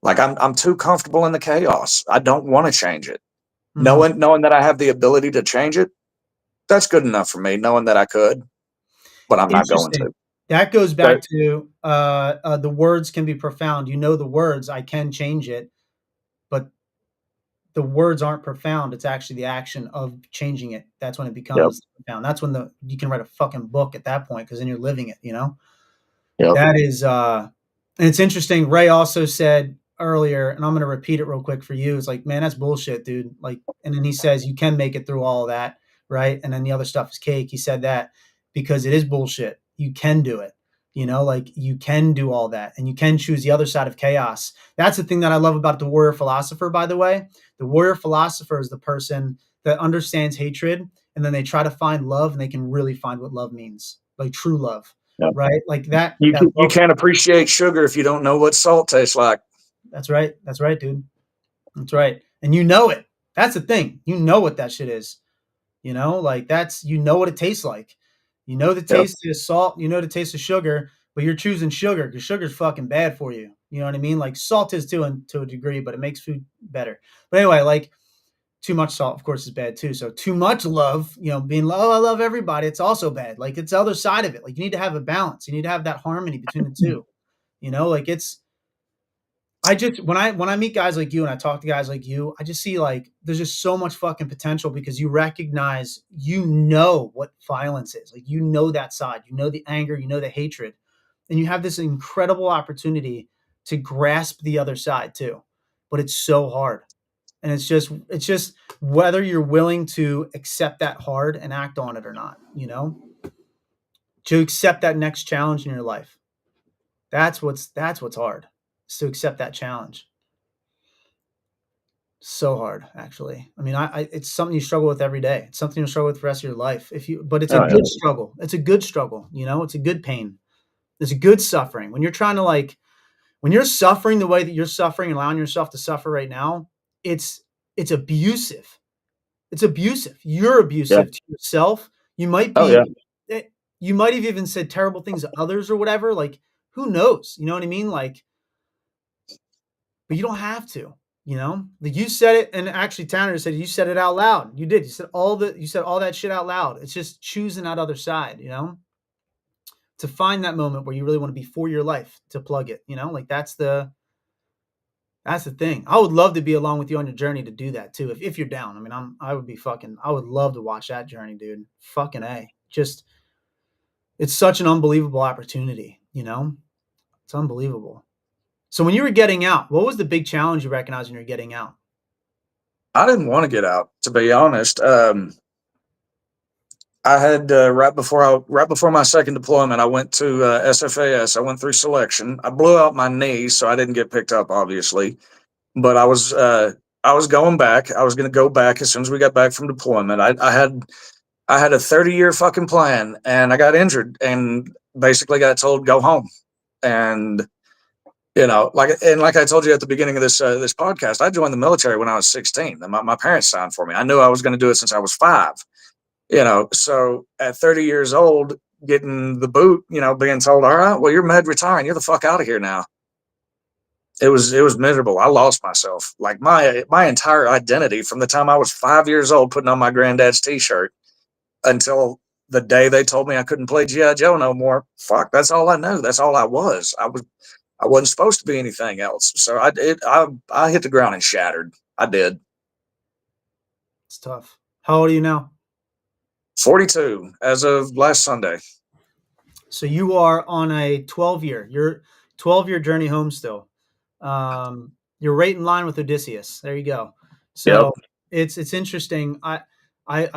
Like I'm too comfortable in the chaos. I don't want to change it. mm, Knowing that I have the ability to change it, that's good enough for me. Knowing that I could, but I'm not going interesting. to. That goes But back to the words can be profound. You know the words, I can change it, but the words aren't profound. It's actually the action of changing it. That's when it yep, becomes profound. That's when you can write a fucking book at that point because then you're living it. You know. yep, That is, and it's interesting. Ray also said earlier, and I'm going to repeat it real quick for you. It's like, man, that's bullshit, dude. Like, and then he says you can make it through all of that, right? And then the other stuff is cake. He said that because it is bullshit. You can do it. You know, like you can do all that, and you can choose the other side of chaos. That's the thing that I love about the warrior philosopher. By the way, the warrior philosopher is the person that understands hatred, and then they try to find love, and they can really find what love means, like true love, yep. right? Like that You that you love. can't appreciate sugar if you don't know what salt tastes like. That's right. That's right, dude. That's right. And you know it. That's the thing. You know what that shit is. You know, like that's you know what it tastes like. You know the Yep, taste of salt, you know the taste of sugar, but you're choosing sugar because sugar's fucking bad for you. You know what I mean? Like salt is too to a degree, but it makes food better. But anyway, like too much salt, of course, is bad too. So too much love, being oh, I love everybody, it's also bad. Like it's the other side of it. Like you need to have a balance. You need to have that harmony between the two. Like it's I just when I meet guys like you and I talk to guys like you, I just see like there's just so much fucking potential because you recognize what violence is. Like you know that side, you know the anger, you know the hatred, and you have this incredible opportunity to grasp the other side too. But it's so hard. And it's just whether you're willing to accept that hard and act on it or not, to accept that next challenge in your life. That's what's hard. Is to accept that challenge. So hard, actually. I mean, it's something you struggle with every day. It's something you struggle with the rest of your life. But it's a oh good yeah, struggle. It's a good struggle. It's a good pain. It's a good suffering. When you're trying to when you're suffering the way that you're suffering, allowing yourself to suffer right now, it's it's abusive. It's abusive. You're yeah, abusive to yourself. You might oh yeah, be. You might have even said terrible things to others or whatever. Like, who knows? You know what I mean? Like, but you don't have to, like you said it. And actually Tanner said, you said it out loud. You said all that shit out loud. It's just choosing that other side, to find that moment where you really want to be for your life to plug it, like that's the thing. I would love to be along with you on your journey to do that too. If you're down, I mean, I would love to watch that journey, dude. Fucking A. Just, it's such an unbelievable opportunity, It's unbelievable. So when you were getting out, what was the big challenge you recognized when you were getting out? I didn't want to get out, to be honest. I had right before my second deployment, I went to SFAS. I went through selection. I blew out my knee, so I didn't get picked up, obviously. But I was going back. I was going to go back as soon as we got back from deployment. I had a 30-year fucking plan, and I got injured, and basically got told go home. And like I told you at the beginning of this podcast, I joined the military when I was 16. My parents signed for me. I knew I was going to do it since I was 5. So at 30 years old, getting the boot, being told, all right, well, you're med retiring, you're the fuck out of here now. It was miserable. I lost myself. Like my entire identity from the time I was 5 years old, putting on my granddad's t-shirt, until the day they told me I couldn't play G.I. Joe no more. Fuck, that's all I knew. That's all I was. I wasn't supposed to be anything else. So I hit the ground and shattered. I did. It's tough. How old are you now? 42 as of last Sunday. So you are on a 12-year 12-year journey home still. You're right in line with Odysseus. There you go. So Yep. it's interesting. I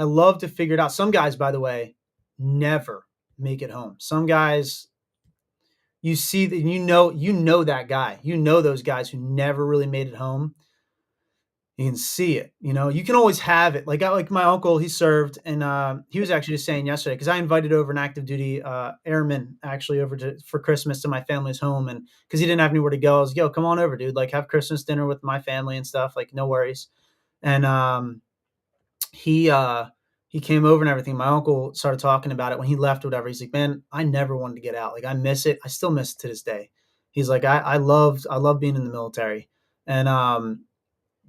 love to figure it out. Some guys, by the way, never make it home. Some guys, you see that, that guy. Those guys who never really made it home. You can see it. You can always have it. Like my uncle, he served, and he was actually just saying yesterday, because I invited over an active duty airman actually over for Christmas to my family's home, and because he didn't have anywhere to go, I was like, yo, come on over, dude. Like, have Christmas dinner with my family and stuff. Like, no worries. And he came over and everything. My uncle started talking about it when he left, whatever. He's like, man, I never wanted to get out. Like, I miss it. I still miss it to this day. He's like, I love being in the military, and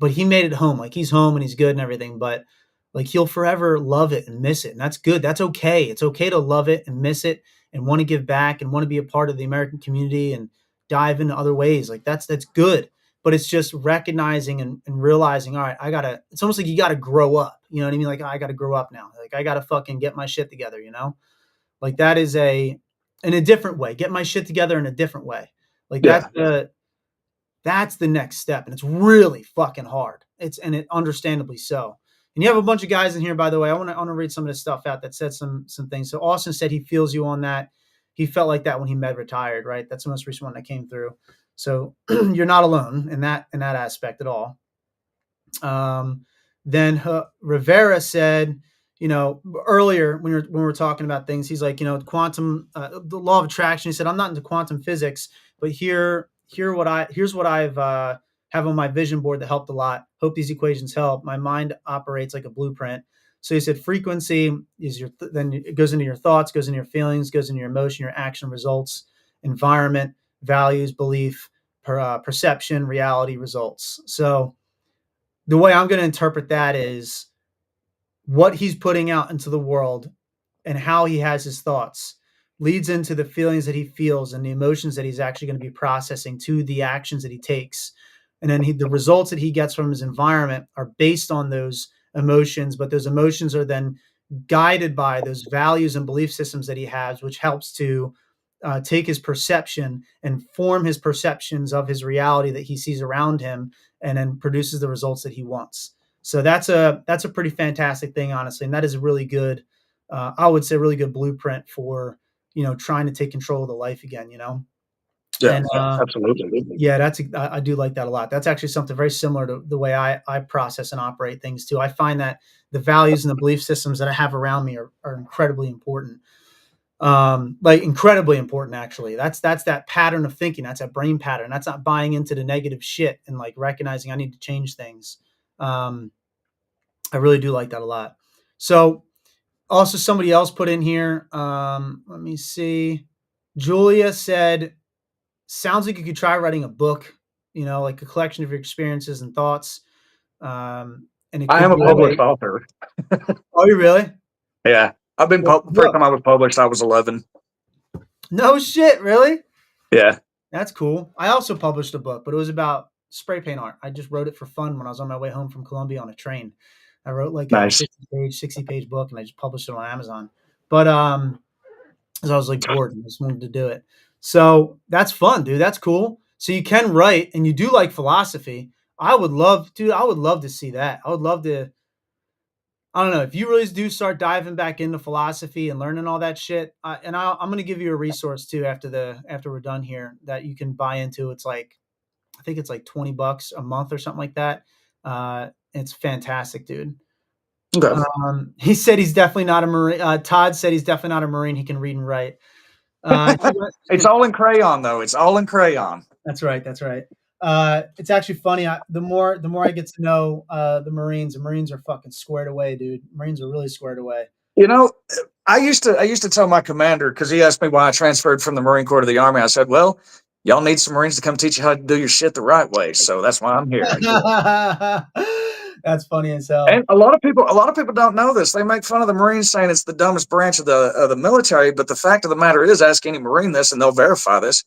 but he made it home. Like, he's home and he's good and everything, but like, he'll forever love it and miss it. And that's good. That's okay. It's okay to love it and miss it and want to give back and want to be a part of the American community and dive into other ways. Like, that's good. But it's just recognizing and realizing, all right, it's almost like you got to grow up. You know what I mean? Like, I got to grow up now. Like, I got to fucking get my shit together, Like, that is in a different way. Get my shit together in a different way. Like, that's the next step, and it's really fucking hard. And it understandably so. And you have a bunch of guys in here, by the way. I want to read some of this stuff out that said some things. So Austin said he feels you on that. He felt like that when he med retired, right? That's the most recent one that came through. So you're not alone in that aspect at all. Then Rivera said, earlier when we were talking about things, he's like, quantum, the law of attraction. He said, I'm not into quantum physics, but here's what I've have on my vision board that helped a lot. Hope these equations help. My mind operates like a blueprint. So he said, frequency is then it goes into your thoughts, goes into your feelings, goes into your emotion, your action, results, environment, values, belief, perception, reality, results. So the way I'm going to interpret that is what he's putting out into the world and how he has his thoughts leads into the feelings that he feels and the emotions that he's actually going to be processing to the actions that he takes. And then the results that he gets from his environment are based on those emotions, but those emotions are then guided by those values and belief systems that he has, which helps to take his perception and form his perceptions of his reality that he sees around him, and then produces the results that he wants. So that's a pretty fantastic thing, honestly, and that is a really good, I would say, really good blueprint for trying to take control of the life again. Yeah, And absolutely. yeah, I do like that a lot. That's actually something very similar to the way I process and operate things too. I find that the values and the belief systems that I have around me are incredibly important. Like, incredibly important, actually. That's that pattern of thinking. That's that brain pattern. That's not buying into the negative shit and like recognizing I need to change things. I really do like that a lot. So also somebody else put in here, let me see. Julia said, sounds like you could try writing a book, like a collection of your experiences and thoughts. And it I could am a be a way. published author. Oh, you really? Yeah, I've been What the first book? time I was published, I was 11. No shit, really? Yeah, That's cool. I also published a book, but it was about spray paint art. I just wrote it for fun when I was on my way home from Columbia on a train. I wrote like a nice. 50-page, 60-page book, and I just published it on Amazon. But because I was like bored and just wanted to do it. So that's fun, dude. That's cool. So you can write, and you do like philosophy. I would love, dude. I would love to see that. I would love to. I don't know if you really do start diving back into philosophy and learning all that shit. I'm going to give you a resource too after we're done here that you can buy into. It's like I think it's like $20 a month or something like that. It's fantastic, dude. Okay. He said he's definitely not a Marine. Todd said he's definitely not a Marine. He can read and write. It's all in crayon, though. It's all in crayon. That's right. That's right. It's actually funny. The more I get to know the Marines are fucking squared away, dude. Marines are really squared away. You know, I used to tell my commander, because he asked me why I transferred from the Marine Corps to the Army. I said, "Well, y'all need some Marines to come teach you how to do your shit the right way, so that's why I'm here." That's funny as hell. And a lot of people don't know this. They make fun of the Marines, saying it's the dumbest branch of the military. But the fact of the matter is, ask any Marine this, and they'll verify this.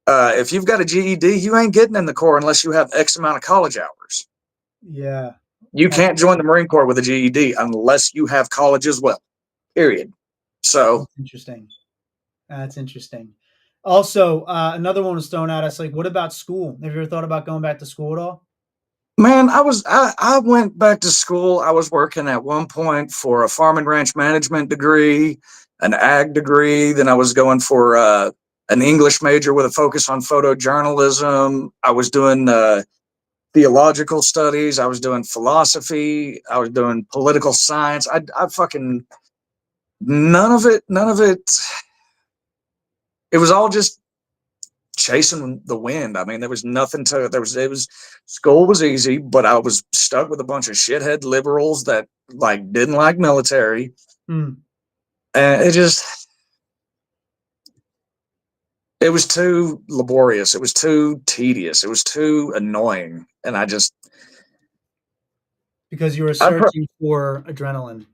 If you've got a GED, you ain't getting in the Corps unless you have X amount of college hours. Yeah. You can't join the Marine Corps with a GED unless you have college as well. Period. So That's interesting. That's interesting. Also, another one was thrown at us. Like, what about school? Have you ever thought about going back to school at all? man, I went back to school. I was working at one point for a farm and ranch management degree, an ag degree. Then I was going for an English major with a focus on photojournalism. I was doing theological studies. I was doing philosophy. I was doing political science. I fucking none of it. None of it. It was all just chasing the wind. I mean, there was nothing to there was it was school was easy, but I was stuck with a bunch of shithead liberals that like didn't like military. Hmm. And it was too laborious. It was too tedious. It was too annoying. And Because you were I pro- searching for adrenaline.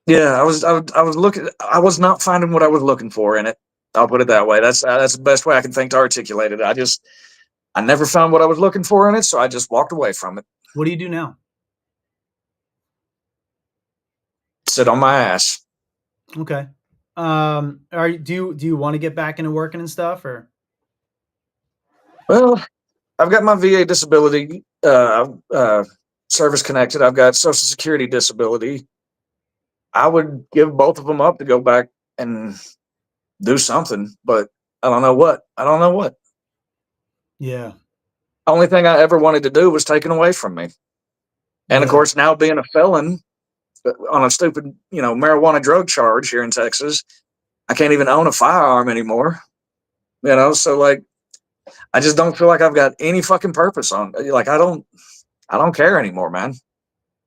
yeah, I was looking. I was not finding what I was looking for in it. I'll put it that way. That's the best way I can think to articulate it. I never found what I was looking for in it, so I just walked away from it. What do you do now? Sit on my ass. Okay. Do you want to get back into working and stuff or? Well, I've got my VA disability, service connected. I've got Social Security disability. I would give both of them up to go back and do something, but I don't know what. I don't know what. Yeah. Only thing I ever wanted to do was taken away from me. And of Yeah. course, now being a felon on a stupid, marijuana drug charge here in Texas, I can't even own a firearm anymore. So like, I just don't feel like I've got any fucking purpose on. Like, I don't care anymore, man.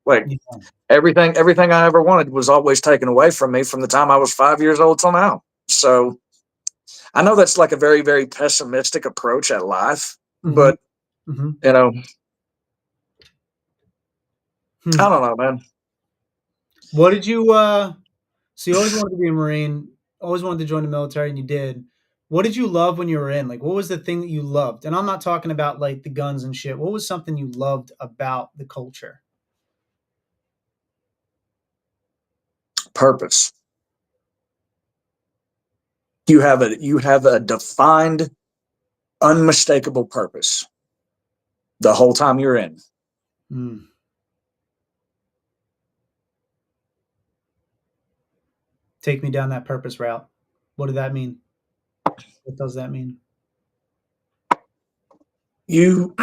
Like, Yeah. everything I ever wanted was always taken away from me from the time I was 5 years old till now. So I know that's like a very, very pessimistic approach at life, Mhm. but Mhm. you know, I Hmm. don't know, man. What did you so you always wanted to be a Marine, always wanted to join the military and you did. What did you love when you were in? Like what was the thing that you loved? And I'm not talking about like the guns and shit. What was something you loved about the culture? Purpose. You have a defined, unmistakable purpose the whole time you're in. Mm. Take me down that purpose route. What did that mean? What does that mean? You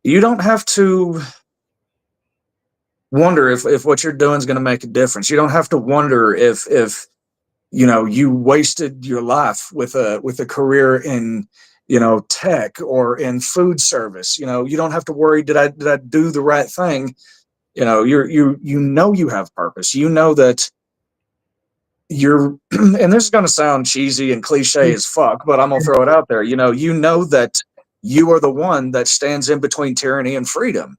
you don't have to wonder if what you're doing is going to make a difference. You don't have to wonder if you wasted your life with a career in tech or in food service. You don't have to worry, did I do the right thing. You have purpose. You know that you're and this is going to sound cheesy and cliche as fuck, but I'm going to throw it out there. You know that you are the one that stands in between tyranny and freedom.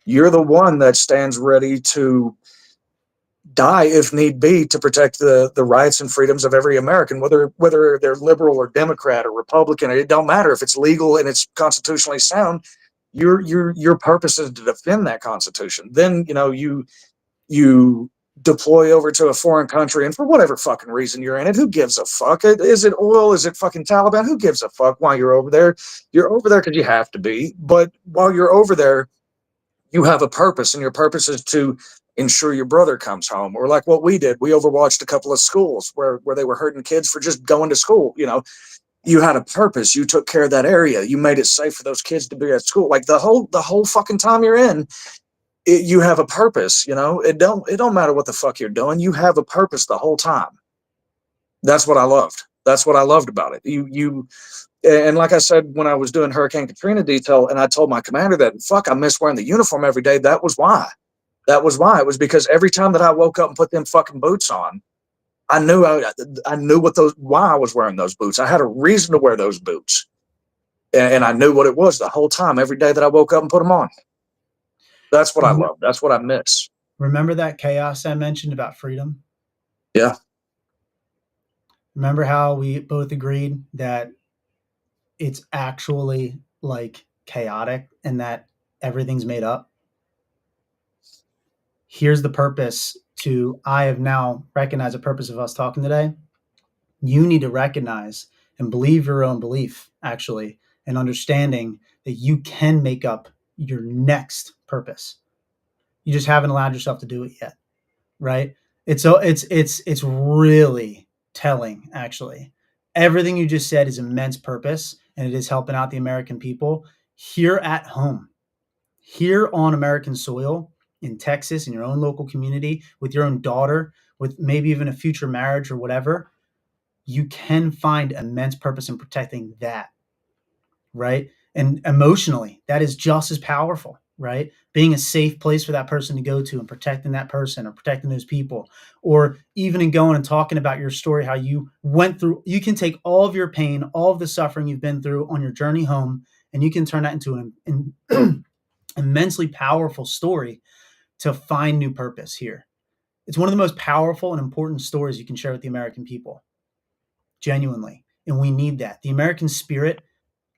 You're the one that stands ready to die if need be to protect the rights and freedoms of every American, whether they're liberal or Democrat or Republican. It don't matter if it's legal and it's constitutionally sound. Your purpose is to defend that Constitution. Then you deploy over to a foreign country, and for whatever fucking reason you're in it, who gives a fuck? Is it oil? Is it fucking Taliban? Who gives a fuck why you're over there? You're over there because you have to be. But while you're over there, you have a purpose, and your purpose is to ensure your brother comes home. Or like what we did, we overwatched a couple of schools where they were hurting kids for just going to school. You had a purpose. You took care of that area. You made it safe for those kids to be at school. Like the whole fucking time you're in, you have a purpose. It don't matter what the fuck you're doing. You have a purpose the whole time. That's what I loved. That's what I loved about it. And like I said, when I was doing Hurricane Katrina detail, and I told my commander that, fuck, I miss wearing the uniform every day. That was why. It was because every time that I woke up and put them fucking boots on, I knew why I was wearing those boots. I had a reason to wear those boots, and I knew what it was the whole time, every day that I woke up and put them on. That's what I love. That's what I miss. Remember that chaos I mentioned about freedom? Yeah. Remember how we both agreed that it's actually like chaotic and that everything's made up? Here's the purpose I have now recognized the purpose of us talking today. You need to recognize and believe your own belief, actually, and understanding that you can make up your next purpose. You just haven't allowed yourself to do it yet, right? It's really telling, actually. Everything you just said is immense purpose, and it is helping out the American people here at home, here on American soil, in Texas, in your own local community, with your own daughter, with maybe even a future marriage or whatever. You can find immense purpose in protecting that, right? And emotionally, that is just as powerful, right? Being a safe place for that person to go to and protecting that person or protecting those people, or even in going and talking about your story, how you went through, you can take all of your pain, all of the suffering you've been through on your journey home, and you can turn that into an immensely powerful story to find new purpose here. It's one of the most powerful and important stories you can share with the American people, genuinely. And we need that. The American spirit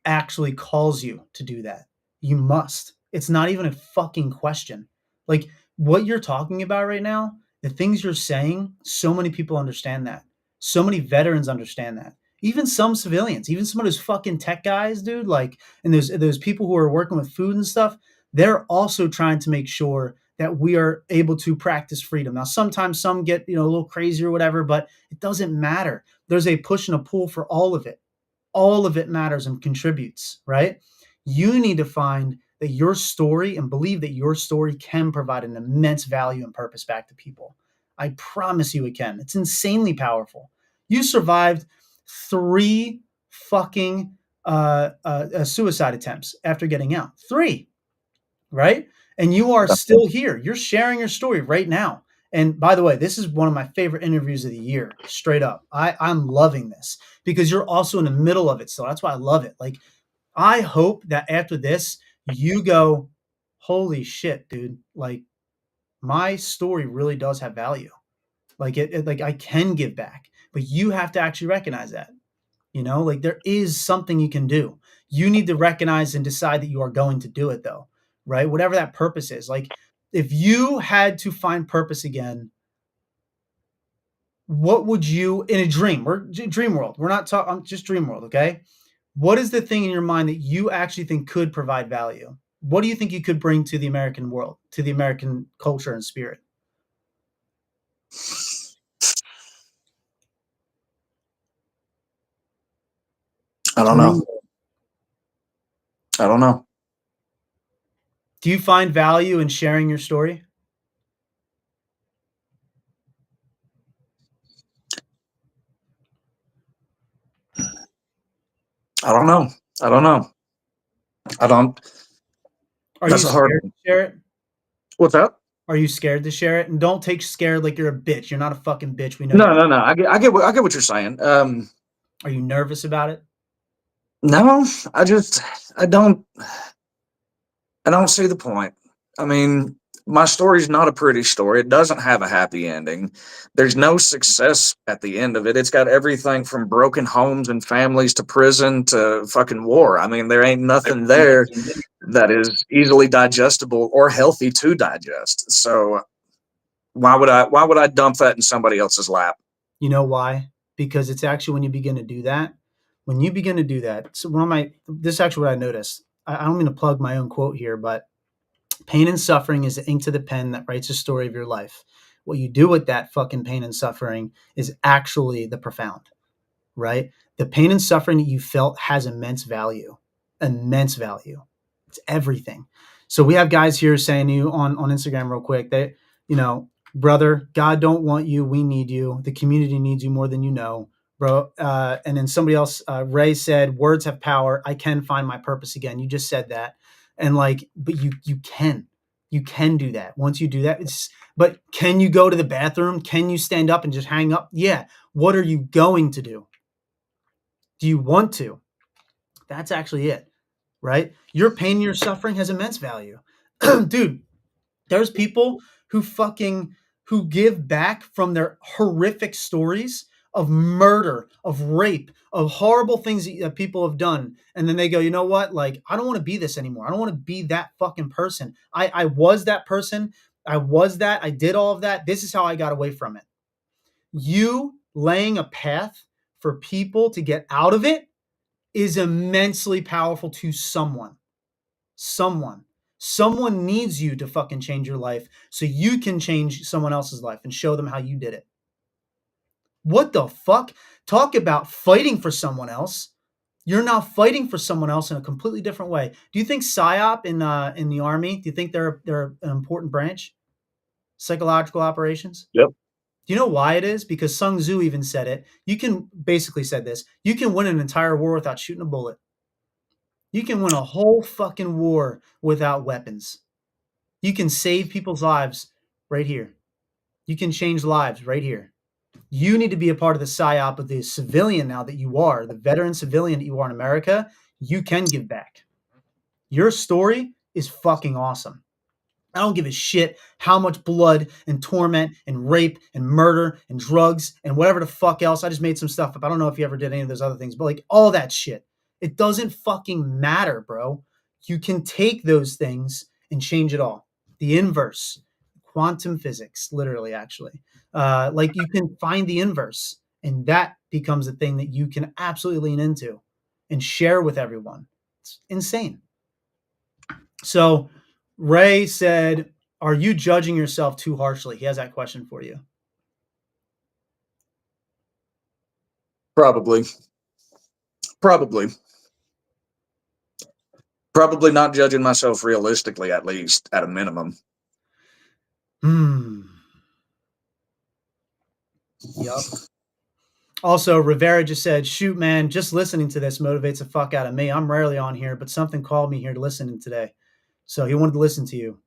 actually calls you to do that. You must. It's not even a fucking question. Like what you're talking about right now, the things you're saying, so many people understand that. So many veterans understand that. Even some civilians, even some of those fucking tech guys, dude, like, and those people who are working with food and stuff, they're also trying to make sure that we are able to practice freedom. Now, sometimes some get, a little crazy or whatever, but it doesn't matter. There's a push and a pull for all of it. All of it matters and contributes, right? You need to find that your story and believe that your story can provide an immense value and purpose back to people. I promise you it can. It's insanely powerful. You survived 3 fucking suicide attempts after getting out. 3, right? And you are still here. You're sharing your story right now. And by the way, this is one of my favorite interviews of the year, straight up. I'm loving this because you're also in the middle of it. So that's why I love it. Like, I hope that after this, you go, holy shit, dude. Like, my story really does have value. Like, like I can give back, but you have to actually recognize that. Like there is something you can do. You need to recognize and decide that you are going to do it, though, right? Whatever that purpose is. Like, if you had to find purpose again, what would you, in a dream, we're dream world, we're not talking, just dream world, okay? What is the thing in your mind that you actually think could provide value? What do you think you could bring to the American world, to the American culture and spirit? I don't know. I don't know. Do you find value in sharing your story? I don't know. I don't know. I don't. Are you That's a hard scared one. to share it? What's that? Are you scared to share it? And don't take scared like you're a bitch. You're not a fucking bitch. We know No, you're no, no. I get what you're saying. Are you nervous about it? No, I don't see the point. I mean, My story's not a pretty story. It doesn't have a happy ending. There's no success at the end of it. It's got everything from broken homes and families to prison to fucking war. I mean, there ain't nothing there that is easily digestible or healthy to digest. So why would I dump that in somebody else's lap? You know why? Because it's actually when you begin to do that, so this is actually what I noticed. I don't mean to plug my own quote here, but pain and suffering is the ink to the pen that writes the story of your life. What you do with that fucking pain and suffering is actually the profound, right? The pain and suffering that you felt has immense value, immense value. It's everything. So we have guys here saying to you on Instagram real quick that, brother, God don't want you. We need you. The community needs you more than you know, bro. And then somebody else, Ray said, words have power. I can find my purpose again. You just said that. And but you can do that. Once you do that, but can you go to the bathroom? Can you stand up and just hang up? Yeah. What are you going to do? Do you want to? That's actually it, right? Your pain and your suffering has immense value. Dude, there's people who give back from their horrific stories of murder, of rape, of horrible things that people have done. And then they go, you know what? Like, I don't want to be this anymore. I don't want to be that fucking person. I was that person. I was that. I did all of that. This is how I got away from it. You laying a path for people to get out of it is immensely powerful to someone. Someone needs you to fucking change your life so you can change someone else's life and show them how you did it. What the fuck? Talk about fighting for someone else. You're now fighting for someone else in a completely different way. Do you think PSYOP in the Army, do you think they're an important branch? Psychological operations? Yep. Do you know why it is? Because Sun Tzu even said it. You can basically said this. You can win an entire war without shooting a bullet. You can win a whole fucking war without weapons. You can save people's lives right here. You can change lives right here. You need to be a part of the PSYOP of the civilian now that you are, the veteran civilian that you are in America. You can give back. Your story is fucking awesome. I don't give a shit how much blood and torment and rape and murder and drugs and whatever the fuck else. I just made some stuff up. I don't know if you ever did any of those other things, but like all that shit. It doesn't fucking matter, bro. You can take those things and change it all. The inverse, quantum physics, literally, actually. Like you can find the inverse, and that becomes a thing that you can absolutely lean into and share with everyone. It's insane. So Ray said, are you judging yourself too harshly? He has that question for you. Probably not judging myself realistically, at least at a minimum. Yep. Also, Rivera just said, shoot, man, just listening to this motivates the fuck out of me. I'm rarely on here, but something called me here to listen in today. So he wanted to listen to you,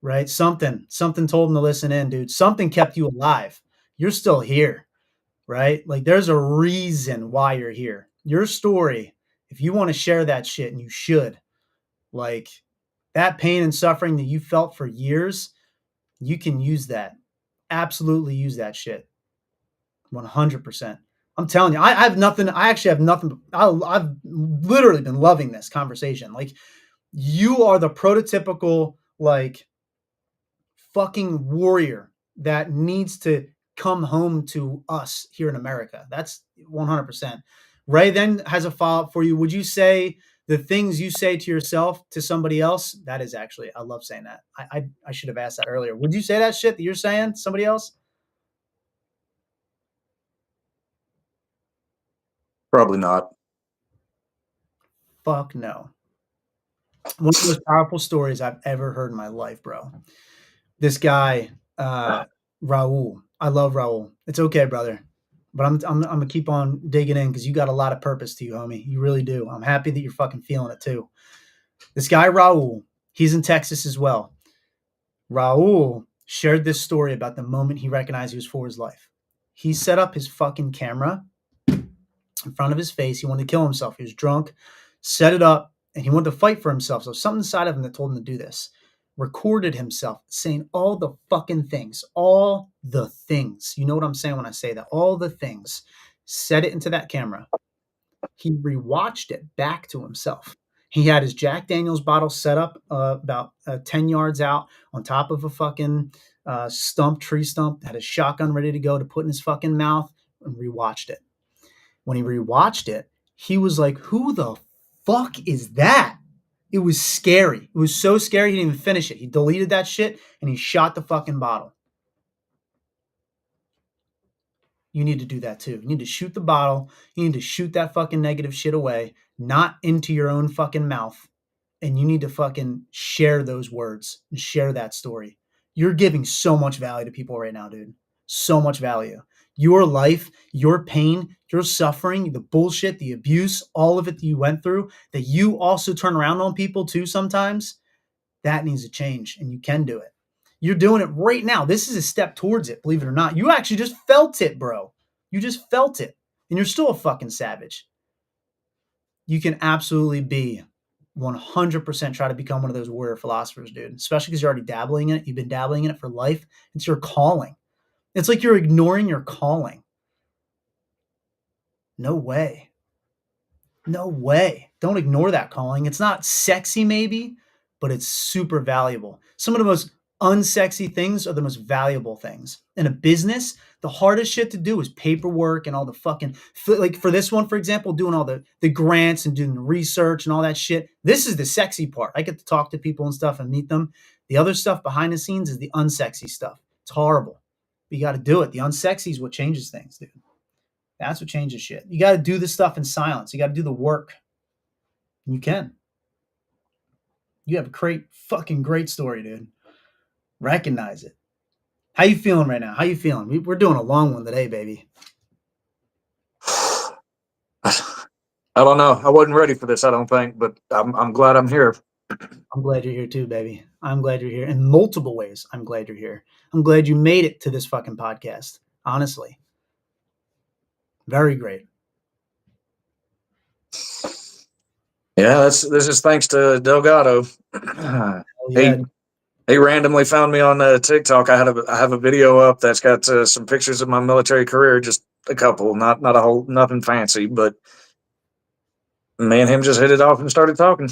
right? Something told him to listen in, dude. Something kept you alive. You're still here, right? Like there's a reason why you're here. Your story, if you want to share that shit, and you should, like that pain and suffering that you felt for years, you can use that. Absolutely use that shit. 100%. I'm telling you, I have nothing. I actually have nothing. I've literally been loving this conversation. Like, you are the prototypical, like, fucking warrior that needs to come home to us here in America. That's 100%. Ray then has a follow-up for you. Would you say the things you say to yourself to somebody else? That is actually, I love saying that. I should have asked that earlier. Would you say that shit that you're saying to somebody else? Probably not. Fuck no. One of the most powerful stories I've ever heard in my life, bro. This guy, Raul. I love Raul. It's okay, brother. But I'm gonna keep on digging in because you got a lot of purpose to you, homie. You really do. I'm happy that you're fucking feeling it too. This guy, Raul, he's in Texas as well. Raul shared this story about the moment he recognized he was for his life. He set up his fucking camera in front of his face. He wanted to kill himself. He was drunk, set it up, and he wanted to fight for himself. So something inside of him that told him to do this. recorded himself saying all the fucking things, all the things. You know what I'm saying when I say that? All the things. Set it into that camera. He rewatched it back to himself. He had his Jack Daniels bottle set up about 10 yards out on top of a fucking tree stump, had his shotgun ready to go to put in his fucking mouth, and rewatched it. When he rewatched it, he was like, who the fuck is that? It was scary. It was so scary, he didn't even finish it. He deleted that shit and he shot the fucking bottle. You need to do that too. You need to shoot the bottle. You need to shoot that fucking negative shit away, not into your own fucking mouth. And you need to fucking share those words and share that story. You're giving so much value to people right now, dude. So much value. Your life, your pain, your suffering, the bullshit, the abuse, all of it that you went through, that you also turn around on people too sometimes, that needs to change, and you can do it. You're doing it right now. This is a step towards it, believe it or not. You actually just felt it, bro. You just felt it, and you're still a fucking savage. You can absolutely be 100% try to become one of those warrior philosophers, dude, especially because you're already dabbling in it. You've been dabbling in it for life. It's your calling. It's like you're ignoring your calling. No way. No way. Don't ignore that calling. It's not sexy, maybe, but it's super valuable. Some of the most unsexy things are the most valuable things. In a business, the hardest shit to do is paperwork and all the fucking, like for this one, for example, doing all the grants and doing the research and all that shit. This is the sexy part. I get to talk to people and stuff and meet them. The other stuff behind the scenes is the unsexy stuff. It's horrible. But you got to do it. The unsexy is what changes things, dude. That's what changes shit. You got to do this stuff in silence. You got to do the work. You can. You have a fucking great story, dude. Recognize it. How you feeling right now? How you feeling? We're doing a long one today, baby. I don't know. I wasn't ready for this, I don't think, but I'm glad I'm here. I'm glad you're here too, baby. I'm glad you're here in multiple ways. I'm glad you're here. I'm glad you made it to this fucking podcast. Honestly. Very great. Yeah, this is thanks to Delgado. Yeah. He randomly found me on TikTok. I have a video up that's got some pictures of my military career, just a couple, not a whole, nothing fancy, but me and him just hit it off and started talking.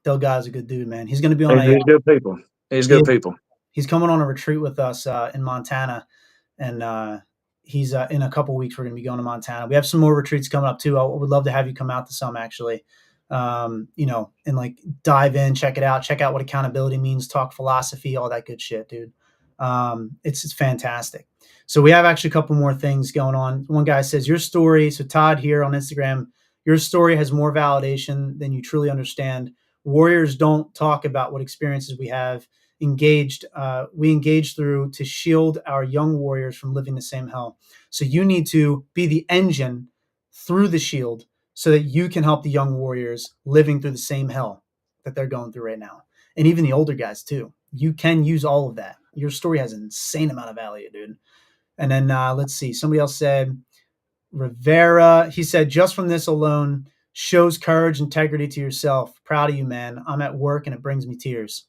Delgado's a good dude, man. He's going to be on He's good people. He's good people. He's coming on a retreat with us in Montana, and he's in a couple weeks. We're going to be going to Montana. We have some more retreats coming up too. I would love to have you come out to some actually, and like dive in, check it out, check out what accountability means, talk philosophy, all that good shit, dude. It's fantastic. So we have actually a couple more things going on. One guy says your story. So Todd here on Instagram, your story has more validation than you truly understand. Warriors don't talk about what experiences we have we engage through to shield our young warriors from living the same hell. So you need to be the engine through the shield so that you can help the young warriors living through the same hell that they're going through right now. And even the older guys too. You can use all of that. Your story has an insane amount of value, dude. And then let's see. Somebody else said, Rivera, he said, just from this alone shows courage, integrity to yourself. Proud of you, man. I'm at work and it brings me tears.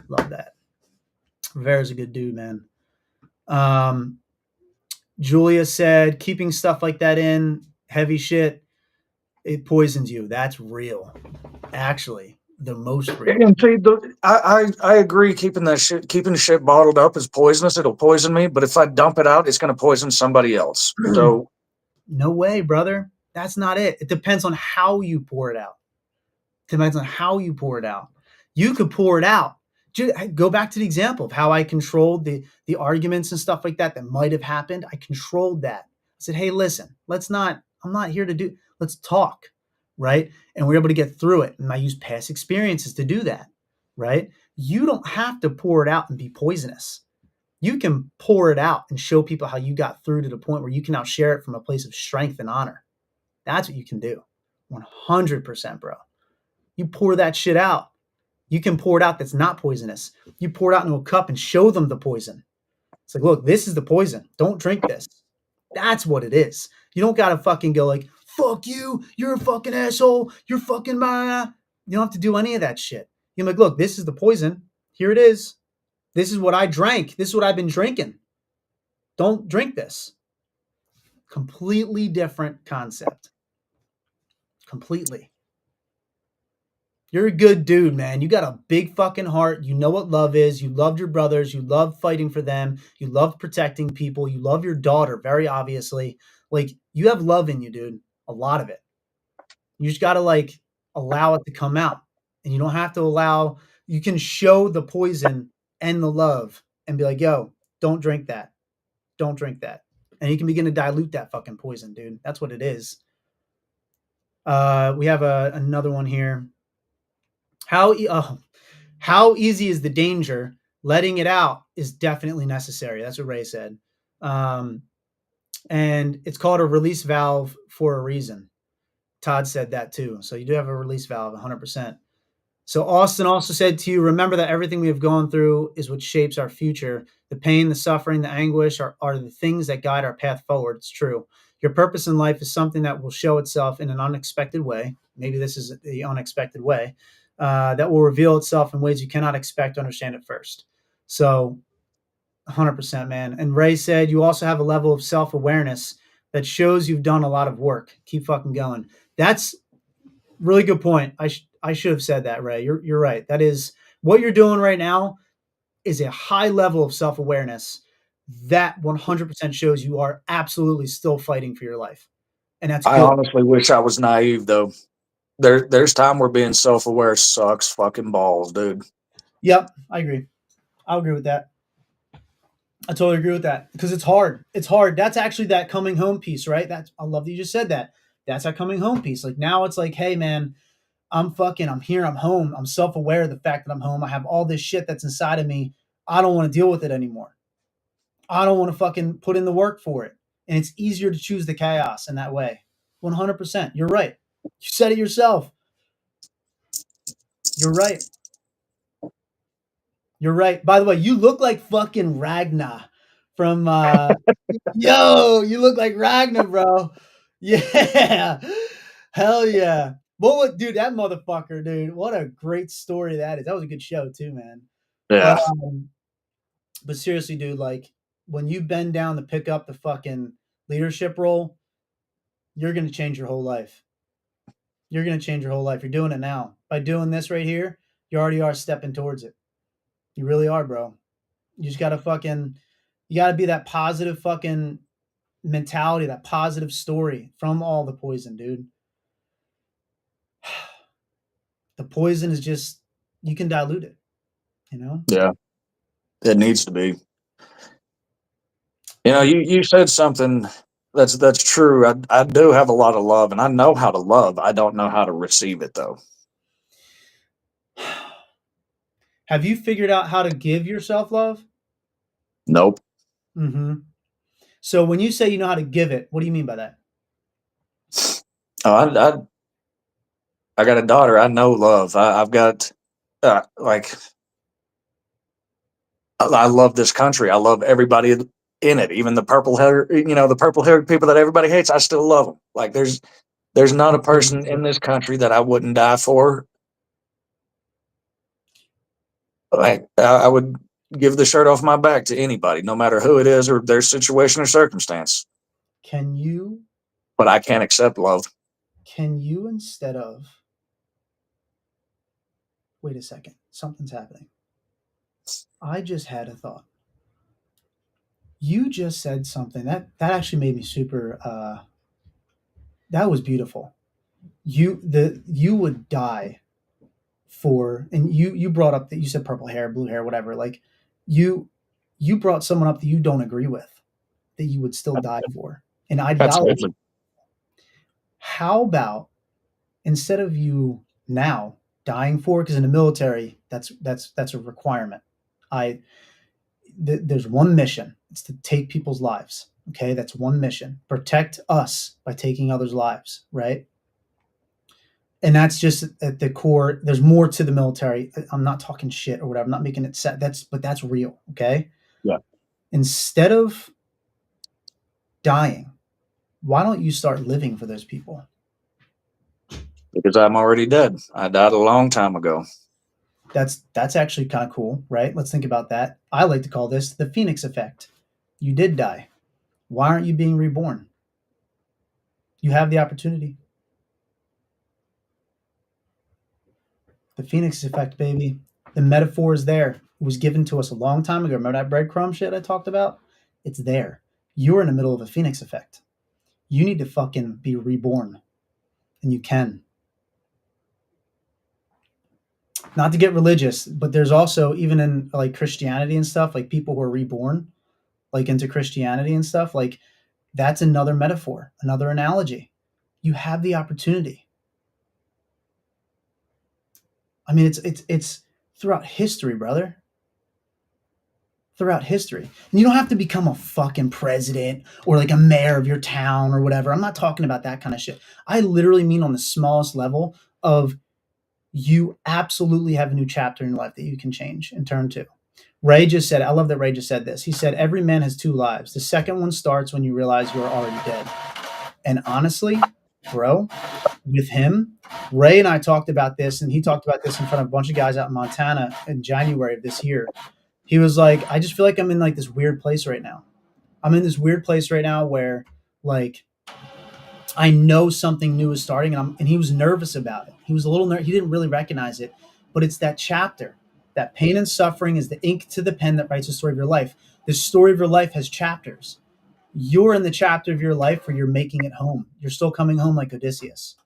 Love that. Rivera's a good dude, man. Julia said, keeping stuff like that in, heavy shit, it poisons you. That's real. Actually, the most real. And see, I agree. Keeping shit bottled up is poisonous. It'll poison me. But if I dump it out, it's going to poison somebody else. So, no way, brother. That's not it. It depends on how you pour it out. You could pour it out. Go back to the example of how I controlled the arguments and stuff like that might have happened. I controlled that. I said, hey, listen, I'm not here to let's talk, right? And we're able to get through it. And I use past experiences to do that, right? You don't have to pour it out and be poisonous. You can pour it out and show people how you got through to the point where you can now share it from a place of strength and honor. That's what you can do. 100%, bro. You pour that shit out. You can pour it out that's not poisonous. You pour it out into a cup and show them the poison. It's like, look, this is the poison. Don't drink this. That's what it is. You don't got to fucking go like, fuck you. You're a fucking asshole. You're fucking blah. You don't have to do any of that shit. You're like, look, this is the poison. Here it is. This is what I drank. This is what I've been drinking. Don't drink this. Completely different concept. Completely. You're a good dude, man. You got a big fucking heart. You know what love is. You loved your brothers. You love fighting for them. You love protecting people. You love your daughter, very obviously. Like, you have love in you, dude. A lot of it. You just got to, like, allow it to come out. And you don't have to allow, you can show the poison and the love and be like, yo, don't drink that. Don't drink that. And you can begin to dilute that fucking poison, dude. That's what it is. We have another one here. How easy is the danger? Letting it out is definitely necessary. That's what Ray said. And it's called a release valve for a reason. Todd said that too. So you do have a release valve, 100%. So Austin also said to you, remember that everything we have gone through is what shapes our future. The pain, the suffering, the anguish are the things that guide our path forward. It's true. Your purpose in life is something that will show itself in an unexpected way. Maybe this is the unexpected way that will reveal itself in ways you cannot expect to understand at first. So 100%, man. And Ray said you also have a level of self-awareness that shows you've done a lot of work. Keep fucking going. That's really good point. I should have said that, Ray. You're right. That is what you're doing right now is a high level of self-awareness that 100% shows you are absolutely still fighting for your life. And that's I good. honestly wish I was naive though. There's time where being self aware sucks fucking balls, dude. Yep, I agree. I'll agree with that. I totally agree with that because it's hard. It's hard. That's actually that coming home piece, right? That's I love that you just said that. That's that coming home piece. Like now it's like, hey man, I'm here, I'm home. I'm self-aware of the fact that I'm home. I have all this shit that's inside of me. I don't want to deal with it anymore. I don't want to fucking put in the work for it. And it's easier to choose the chaos in that way. 100%. You're right. You said it yourself. You're right. You're right. By the way, you look like fucking Ragnar from yo, you look like Ragnar, bro. Yeah. Hell yeah. Dude, that motherfucker, dude. What a great story that is. That was a good show too, man. Yeah. But seriously, dude, like when you bend down to pick up the fucking leadership role, you're gonna change your whole life. You're gonna change your whole life. You're doing it now. By doing this right here, you already are stepping towards it. You really are, bro. You just gotta fucking you gotta be that positive fucking mentality, that positive story from all the poison, dude. The poison is just you can dilute it, you know? Yeah. It needs to be. You know, you said something that's true. I do have a lot of love and I know how to love. I don't know how to receive it though. Have you figured out how to give yourself love? Nope. Mm-hmm. So when you say you know how to give it, what do you mean by that? Oh, I got a daughter. I know love. I've got like I love this country. I love everybody in it, even the purple hair. You know, the purple haired people that everybody hates. I still love them. Like there's not a person in this country that I wouldn't die for. Like I would give the shirt off my back to anybody, no matter who it is or their situation or circumstance. Can you But I can't accept love. instead of wait a second, something's happening. I just had a thought. You just said something that actually made me super that was beautiful. You would die for and you brought up that you said purple hair, blue hair, whatever. Like you you brought someone up that you don't agree with that you would still die for. An ideology. Absolutely. How about instead of you now dying for because in the military that's a requirement. I there's one mission. It's to take people's lives. Okay, that's one mission. Protect us by taking others' lives, right? And that's just at the core. There's more to the military. I'm not talking shit or whatever. I'm not making it set. But that's real. Okay. Yeah. Instead of dying, why don't you start living for those people? Because I'm already dead. I died a long time ago. That's actually kind of cool, right? Let's think about that. I like to call this the Phoenix effect. You did die. Why aren't you being reborn? You have the opportunity. The Phoenix effect, baby. The metaphor is there. It was given to us a long time ago. Remember that breadcrumb shit I talked about? It's there. You're in the middle of a Phoenix effect. You need to fucking be reborn. And you can. Not to get religious, but there's also, even in like Christianity and stuff, like people who are reborn, like into Christianity and stuff, like that's another metaphor, another analogy. You have the opportunity. I mean, it's throughout history, brother. Throughout history. And you don't have to become a fucking president or like a mayor of your town or whatever. I'm not talking about that kind of shit. I literally mean on the smallest level of you absolutely have a new chapter in your life that you can change and turn to. Ray just said, I love that Ray just said this. He said, every man has two lives. The second one starts when you realize you're already dead. And honestly, bro, with him, Ray and I talked about this, and he talked about this in front of a bunch of guys out in Montana in January of this year. He was like, I just feel like I'm in like this weird place right now. I'm in this weird place right now where like I know something new is starting, and he was nervous about it. He was a little nervous. He didn't really recognize it, but it's that chapter. That pain and suffering is the ink to the pen that writes the story of your life. The story of your life has chapters. You're in the chapter of your life where you're making it home. You're still coming home like Odysseus.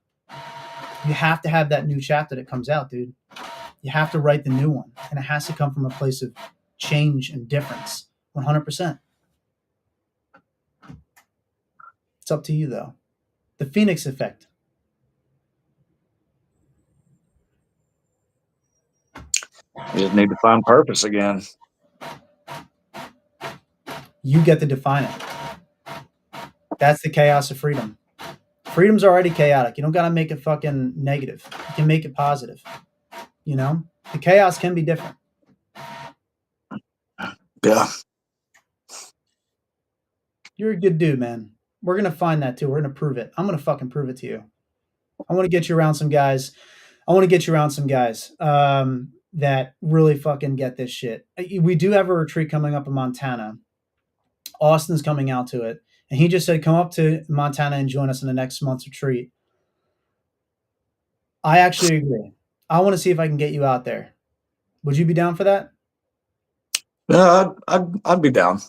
You have to have that new chapter that comes out, dude. You have to write the new one, and it has to come from a place of change and difference. 100%. It's up to you, though. The Phoenix effect. You just need to find purpose again. You get to define it. That's the chaos of freedom. Freedom's already chaotic. You don't got to make it fucking negative. You can make it positive. You know, the chaos can be different. Yeah. You're a good dude, man. We're going to find that too. We're going to prove it. I'm going to fucking prove it to you. I want to get you around some guys. That really fucking get this shit. We do have a retreat coming up in Montana. Austin's coming out to it. And he just said, come up to Montana and join us in the next month's retreat. I actually agree. I want to see if I can get you out there. Would you be down for that? Yeah, I'd be down.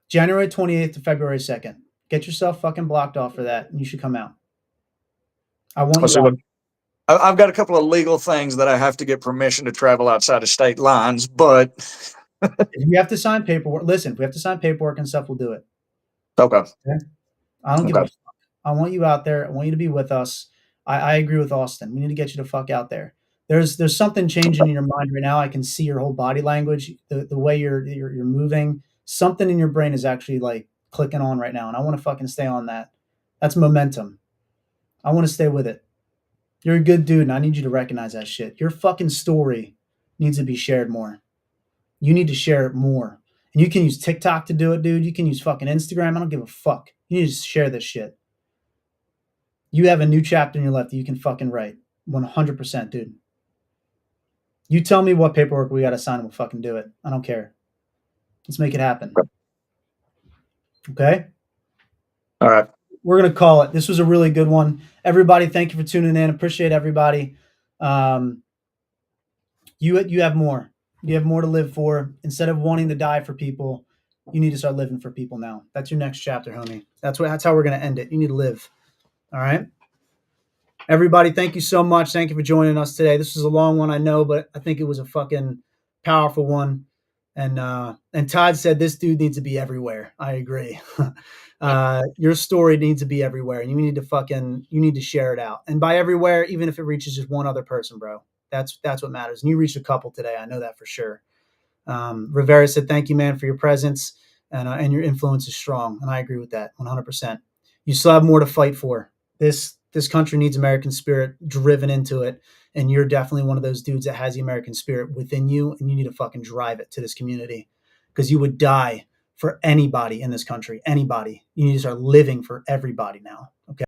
January 28th to February 2nd. Get yourself fucking blocked off for that, and you should come out. I want you out. I've got a couple of legal things that I have to get permission to travel outside of state lines, but if you have to sign paperwork, listen, if we have to sign paperwork and stuff, we'll do it. Okay. I don't give a fuck. I want you out there. I want you to be with us. I agree with Austin. We need to get you the fuck out there. There's something changing in your mind right now. I can see your whole body language, the way you're moving. Something in your brain is actually like clicking on right now, and I want to fucking stay on that. That's momentum. I want to stay with it. You're a good dude, and I need you to recognize that shit. Your fucking story needs to be shared more. You need to share it more. And you can use TikTok to do it, dude. You can use fucking Instagram. I don't give a fuck. You need to share this shit. You have a new chapter in your life that you can fucking write. 100%, dude. You tell me what paperwork we got to sign and we'll fucking do it. I don't care. Let's make it happen. Okay? All right. We're going to call it. This was a really good one. Everybody, thank you for tuning in. Appreciate everybody. You have more. You have more to live for. Instead of wanting to die for people, you need to start living for people now. That's your next chapter, homie. That's how we're going to end it. You need to live. All right? Everybody, thank you so much. Thank you for joining us today. This was a long one, I know, but I think it was a fucking powerful one. And Todd said this dude needs to be everywhere. I agree. Your story needs to be everywhere, and you need to share it out. And by everywhere, even if it reaches just one other person, bro, that's what matters. And you reached a couple today. I know that for sure. Rivera said, thank you, man, for your presence, and your influence is strong. And I agree with that 100%. You still have more to fight for. This country needs American spirit driven into it. And you're definitely one of those dudes that has the American spirit within you, and you need to fucking drive it to this community, because you would die for anybody in this country. Anybody. You need to start living for everybody now.